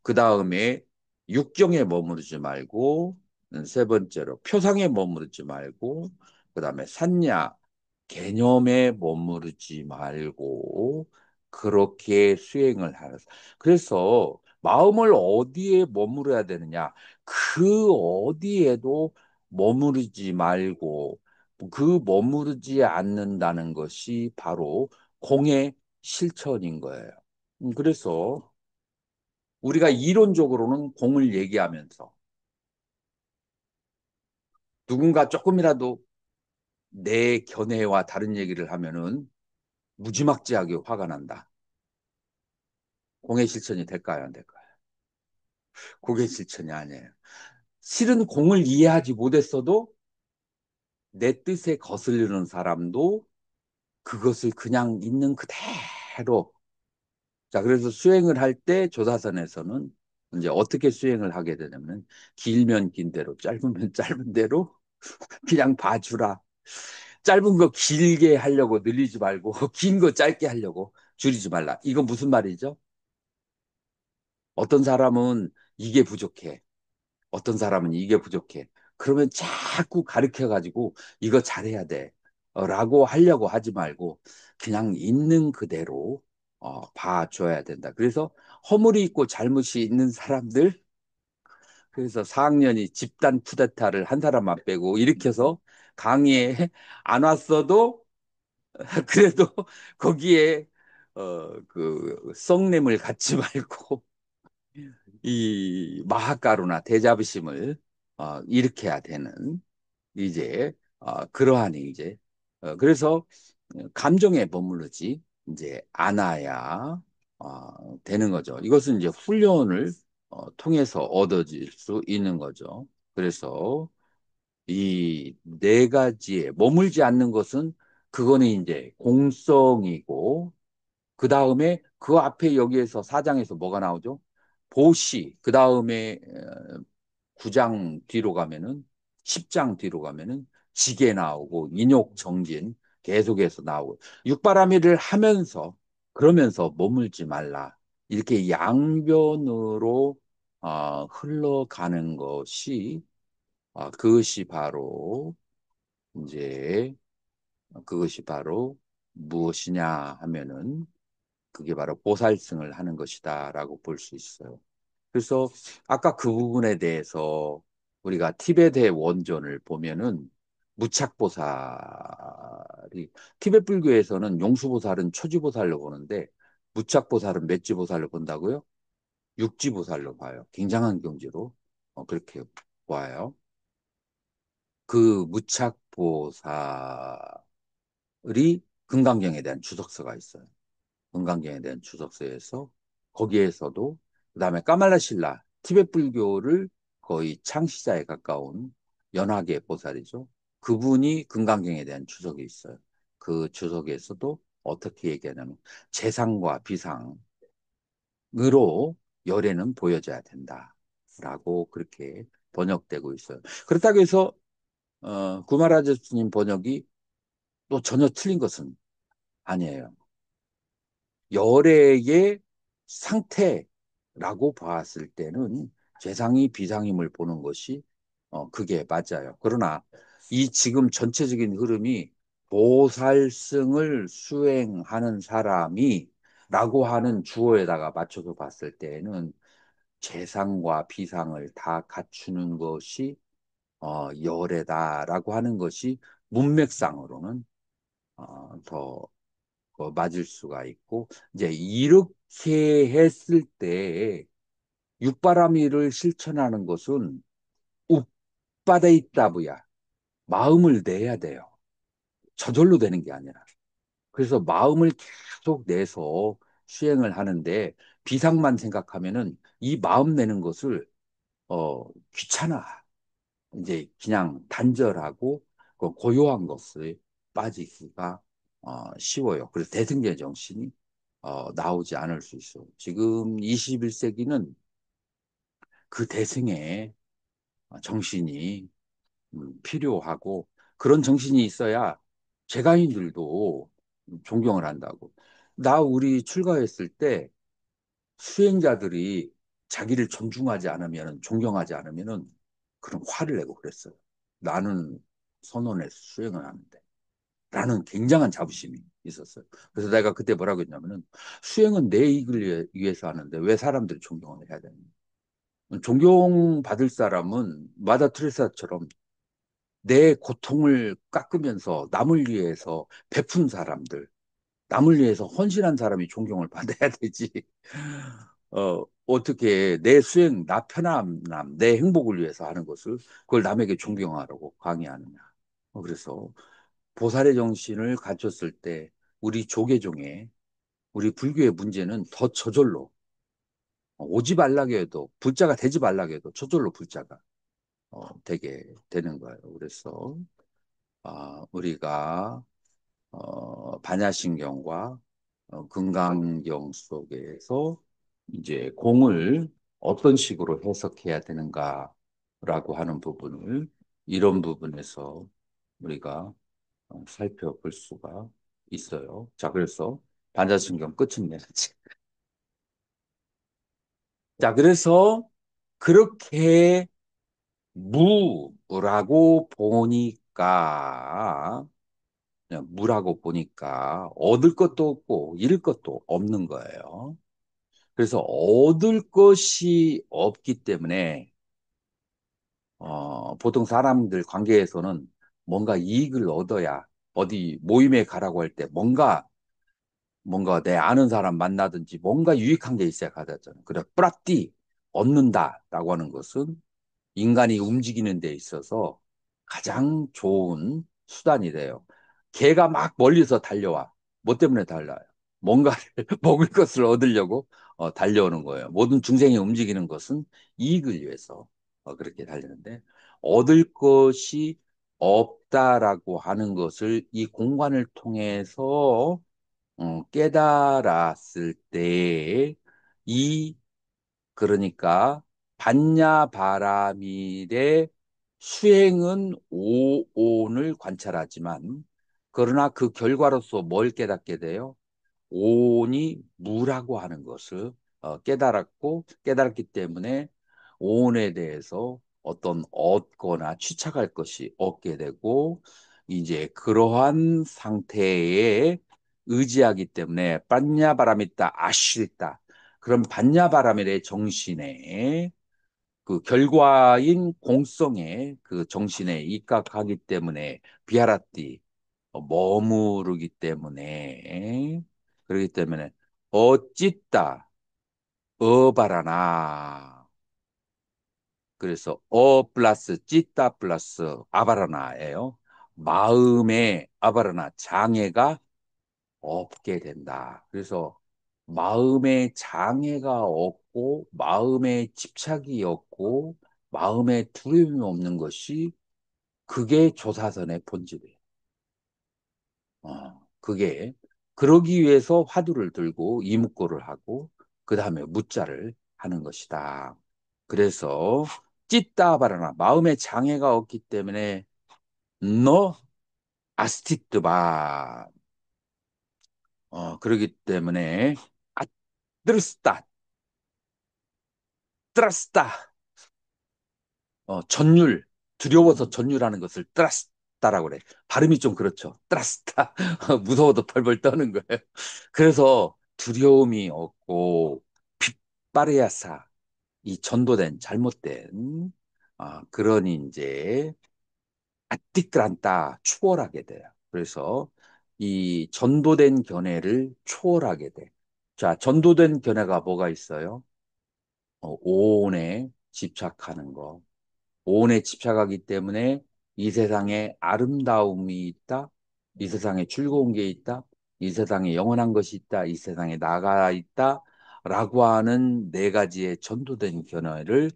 그 다음에 육경에 머무르지 말고, 세 번째로 표상에 머무르지 말고, 그 다음에 샀냐, 개념에 머무르지 말고 그렇게 수행을 하는. 그래서 마음을 어디에 머무러야 되느냐? 그 어디에도 머무르지 말고 그 머무르지 않는다는 것이 바로 공의 실천인 거예요. 그래서 우리가 이론적으로는 공을 얘기하면서 누군가 조금이라도 내 견해와 다른 얘기를 하면은 무지막지하게 화가 난다. 공의 실천이 될까요? 안 될까요? 공의 실천이 아니에요. 실은 공을 이해하지 못했어도 내 뜻에 거스르는 사람도 그것을 그냥 있는 그대로. 자, 그래서 수행을 할 때 조사선에서는 이제 어떻게 수행을 하게 되냐면 길면 긴 대로, 짧으면 짧은 대로 그냥 봐주라. 짧은 거 길게 하려고 늘리지 말고 긴 거 짧게 하려고 줄이지 말라. 이건 무슨 말이죠? 어떤 사람은 이게 부족해. 어떤 사람은 이게 부족해. 그러면 자꾸 가르쳐 가지고 이거 잘해야 돼. 라고 하려고 하지 말고 그냥 있는 그대로 봐줘야 된다. 그래서 허물이 있고 잘못이 있는 사람들, 그래서 4학년이 집단 쿠데타를 한 사람만 빼고 일으켜서 강의에 안 왔어도 그래도 거기에 그 성냄을 갖지 말고 이 마하가루나 대자비심을 일으켜야 되는 이제 그러한 이제 그래서 감정에 머무르지 이제 않아야 되는 거죠. 이것은 이제 훈련을 통해서 얻어질 수 있는 거죠. 그래서 이 네 가지에 머물지 않는 것은 그거는 이제 공성이고 그 다음에 그 앞에 여기에서 사장에서 뭐가 나오죠? 보시. 그 다음에 9장 뒤로 가면은 10장 뒤로 가면은 지게 나오고 인욕 정진 계속해서 나오고 육바라밀을 하면서 그러면서 머물지 말라. 이렇게 양변으로 흘러가는 것이 그것이 바로 이제 그것이 바로 무엇이냐 하면은 그게 바로 보살승을 하는 것이다라고 볼 수 있어요. 그래서 아까 그 부분에 대해서 우리가 티베트의 원전을 보면은 무착보살이 티베트 불교에서는 용수보살은 초지보살로 보는데 무착보살은 몇지보살로 본다고요? 육지보살로 봐요. 굉장한 경지로 그렇게 보아요. 그 무착보살이 금강경에 대한 주석서가 있어요. 금강경에 대한 주석서에서 거기에서도 그다음에 까말라실라 티베트 불교를 거의 창시자에 가까운 연화계 보살이죠. 그분이 금강경에 대한 주석이 있어요. 그 주석에서도 어떻게 얘기하냐면 재상과 비상으로 열애는 보여져야 된다라고 그렇게 번역되고 있어요. 그렇다고 해서 구마라자 스님 번역이 또 전혀 틀린 것은 아니에요. 열애의 상태라고 봤을 때는 재상이 비상임을 보는 것이 그게 맞아요. 그러나 이 지금 전체적인 흐름이 보살승을 수행하는 사람이 라고 하는 주어에다가 맞춰서 봤을 때는 재상과 비상을 다 갖추는 것이 열애다라고 하는 것이 문맥상으로는 더 맞을 수가 있고 이제 이렇게 했을 때 육바라밀을 실천하는 것은 욱바돼 있다부야 마음을 내야 돼요. 저절로 되는 게 아니라 그래서 마음을 계속 내서 수행을 하는데 비상만 생각하면은 이 마음 내는 것을 귀찮아 이제 그냥 단절하고 그 고요한 것을 빠지기가 쉬워요. 그래서 대승제 정신이 나오지 않을 수 있어. 지금 21세기는 그 대승의 정신이 필요하고 그런 정신이 있어야 재가인들도 존경을 한다고. 우리 출가했을 때 수행자들이 자기를 존중하지 않으면, 존경하지 않으면은 그런 화를 내고 그랬어요. 나는 선원에서 수행을 하는데. 라는 굉장한 자부심이 있었어요. 그래서 내가 그때 뭐라고 했냐면은 수행은 내 이익을 위해서 하는데 왜 사람들이 존경을 해야 되는 존경받을 사람은 마다 트레사처럼 내 고통을 깎으면서 남을 위해서 베푼 사람들, 남을 위해서 헌신한 사람이 존경을 받아야 되지. 어떻게 내 수행, 나 편함, 내 행복을 위해서 하는 것을 그걸 남에게 존경하라고 강요하느냐. 그래서 보살의 정신을 갖췄을 때 우리 조계종에 우리 불교의 문제는 더 저절로 오지 말라고 해도 불자가 되지 말라고 해도 저절로 불자가 되게 되는 거예요. 그래서 우리가 반야신경과 금강경 속에서 이제 공을 어떤 식으로 해석해야 되는가라고 하는 부분을 이런 부분에서 우리가 살펴볼 수가 있어요. 자, 그래서 반야신경 끝은 내야지. 자, 그래서 그렇게 무라고 보니까 그냥 무라고 보니까 얻을 것도 없고 잃을 것도 없는 거예요. 그래서 얻을 것이 없기 때문에 보통 사람들 관계에서는 뭔가 이익을 얻어야 어디 모임에 가라고 할 때 뭔가 내 아는 사람 만나든지 뭔가 유익한 게 있어야 가잖아요. 그래, 뿌라띠 얻는다라고 하는 것은 인간이 움직이는 데 있어서 가장 좋은 수단이 돼요. 개가 막 멀리서 달려와. 뭐 때문에 달라요? 뭔가를 먹을 것을 얻으려고 달려오는 거예요. 모든 중생이 움직이는 것은 이익을 위해서 그렇게 달리는데 얻을 것이 없다라고 하는 것을 이 공간을 통해서 깨달았을 때 이 그러니까 반야바라밀의 수행은 오온을 관찰하지만 그러나 그 결과로서 뭘 깨닫게 돼요? 오온이 무라고 하는 것을 깨달았고 깨달았기 때문에 오온에 대해서 어떤 얻거나 취착할 것이 없게 되고 이제 그러한 상태에 의지하기 때문에 반야바라미다 아실다 그런 반야바라밀의 정신에 그 결과인 공성의 그 정신에 입각하기 때문에 비하라띠 머무르기 때문에 그렇기 때문에 어찢다 어바라나 그래서 플러스 찢다 플러스 아바라나예요. 마음의 아바라나 장애가 없게 된다. 그래서 마음의 장애가 없고 마음의 집착이 없고 마음의 두려움이 없는 것이 그게 조사선의 본질이에요. 그게 그러기 위해서 화두를 들고 이목고를 하고 그 다음에 무자를 하는 것이다. 그래서 찢다바라나 마음의 장애가 없기 때문에 너 아스티트바 그러기 때문에 아뜨르스타 뜨라스타 전율 두려워서 전율하는 것을 뜨라스타라고 그래. 발음이 좀 그렇죠. 뜨라스타 무서워도 벌벌 떠는 거예요. 그래서 두려움이 없고 빗바리아사 이 전도된 잘못된 그런 이제 아띠끄란따 추월하게 돼요. 그래서 이 전도된 견해를 초월하게 돼. 자, 전도된 견해가 뭐가 있어요? 오온에 집착하는 거. 오온에 집착하기 때문에 이 세상에 아름다움이 있다. 이 세상에 즐거운 게 있다. 이 세상에 영원한 것이 있다. 이 세상에 나가 있다. 라고 하는 네 가지의 전도된 견해를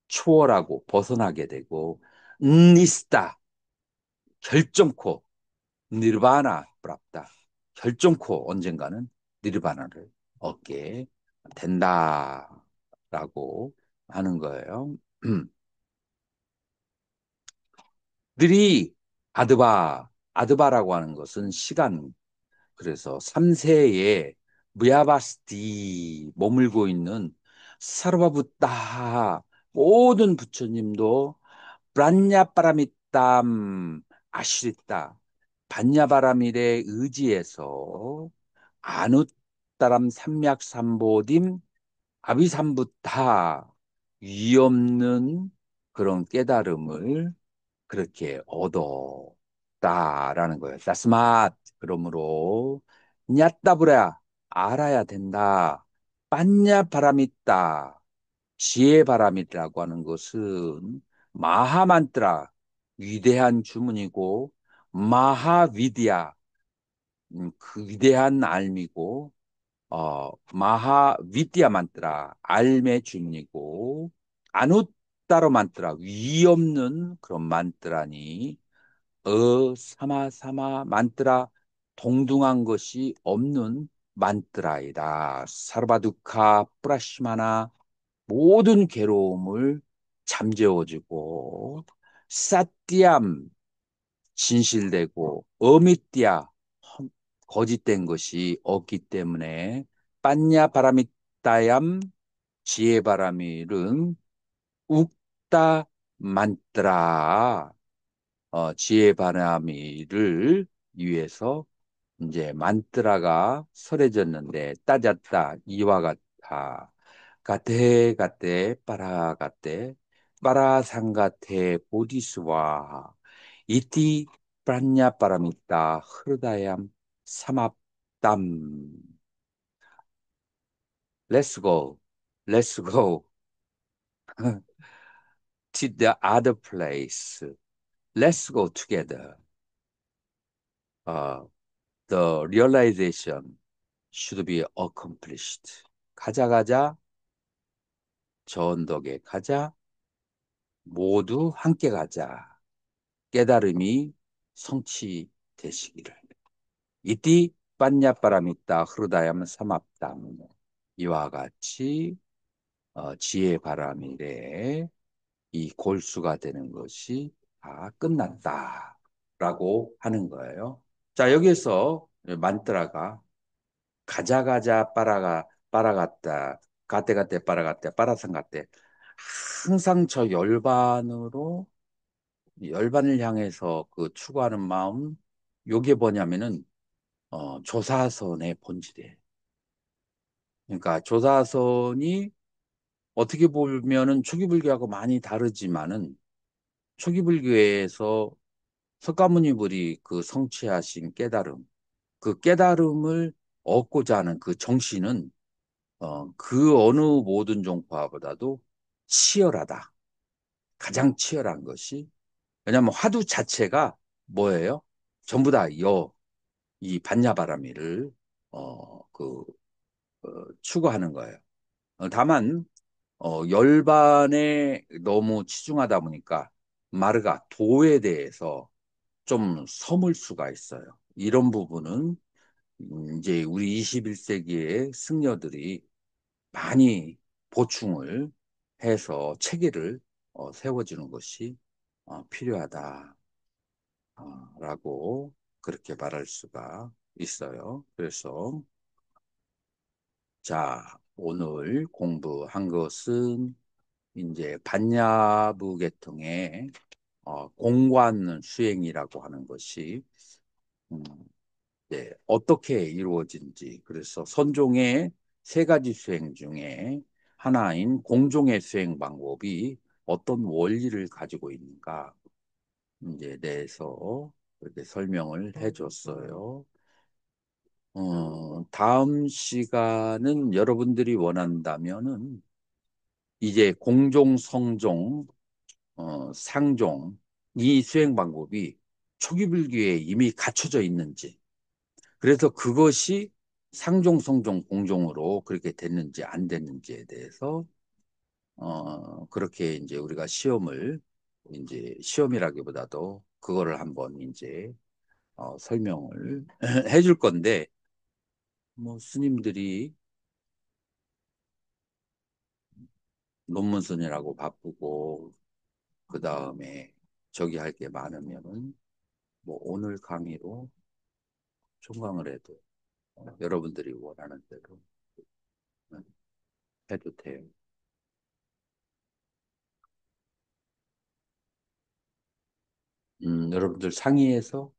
초월하고 벗어나게 되고 니스다 결정코 니르바나 프랍다 결정코 언젠가는 니르바나를 얻게 된다라고 하는 거예요. 들이 아드바라고 하는 것은 시간 그래서 3세에 무야바스티 머물고 있는 사르바붓다 모든 부처님도 브란냐바라미땀 아시리따 반야바라밀의 의지에서 아누따람 삼맥삼보딤 아비삼부타 위없는 그런 깨달음을 그렇게 얻었다라는 거예요. 따스맛 그러므로 냐따브라 알아야 된다. 빠냐 바람있다. 지혜 바람이라고 하는 것은 마하만트라 위대한 주문이고 마하위디야 그 위대한 알미고 마하위디야 만트라 알의 주문이고 아누따로 만트라 위 없는 그런 만트라니 사마사마 만트라 동등한 것이 없는 만트라이다. 사르바두카 프라시마나 모든 괴로움을 잠재워주고 사띠암 진실되고 어미띠아 거짓된 것이 없기 때문에 빤냐 바라미따얌 지혜 바라밀은 욱다 만트라 지혜 바라밀을 위해서 이제 만트라가 설해졌는데 따졌다 이와 같아 가테 가테 빠라상가테 보디스와 이티 프란냐 파라미타 흐르다얌 사맙담 Let's go Let's go to the other place Let's go together uh, the realization should be accomplished 가자 가자 저 언덕에 가자 모두 함께 가자 깨달음이 성취되시기를 이띠 빤야바라미따 흐르다야면 사맙담 이와 같이 지혜 바람일에 이 골수가 되는 것이 다 끝났다라고 하는 거예요. 자, 여기에서 만트라가 가자 가자 빠라갔다 가때 가때 빠라갔대 빠라상 갔대 항상 저 열반을 향해서 그 추구하는 마음 요게 뭐냐면은 조사선의 본질이에요. 그러니까 조사선이 어떻게 보면은 초기불교하고 많이 다르지만은 초기불교에서 석가모니불이 그 성취하신 깨달음, 그 깨달음을 얻고자 하는 그 정신은 그 어느 모든 종파보다도 치열하다. 가장 치열한 것이 왜냐하면 화두 자체가 뭐예요? 전부 다 이 반야바라미를 추구하는 거예요. 다만 열반에 너무 치중하다 보니까 마르가 도에 대해서 좀 서물 수가 있어요. 이런 부분은 이제 우리 21세기의 승려들이 많이 보충을 해서 체계를 세워주는 것이 필요하다라고 그렇게 말할 수가 있어요. 그래서 자, 오늘 공부한 것은 이제 반야부 계통의 공관 수행이라고 하는 것이 음, 네, 어떻게 이루어진지 그래서 선종의 세 가지 수행 중에 하나인 공종의 수행 방법이 어떤 원리를 가지고 있는가 이제 대해서 이렇게 설명을 해줬어요. 다음 시간은 여러분들이 원한다면은 이제 공종, 성종, 상종 이 수행 방법이 초기 불교에 이미 갖춰져 있는지 그래서 그것이 상종, 성종, 공종으로 그렇게 됐는지 안 됐는지에 대해서 그렇게 이제 우리가 이제 시험이라기보다도 그거를 한번 이제 설명을 해줄 건데 뭐 스님들이 논문순이라고 바쁘고 그 다음에 저기 할 게 많으면은 뭐 오늘 강의로 총강을 해도 여러분들이 원하는 대로 해도 돼요. 여러분들 상의해서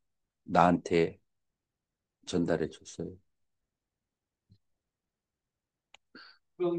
나한테 전달해 줬어요.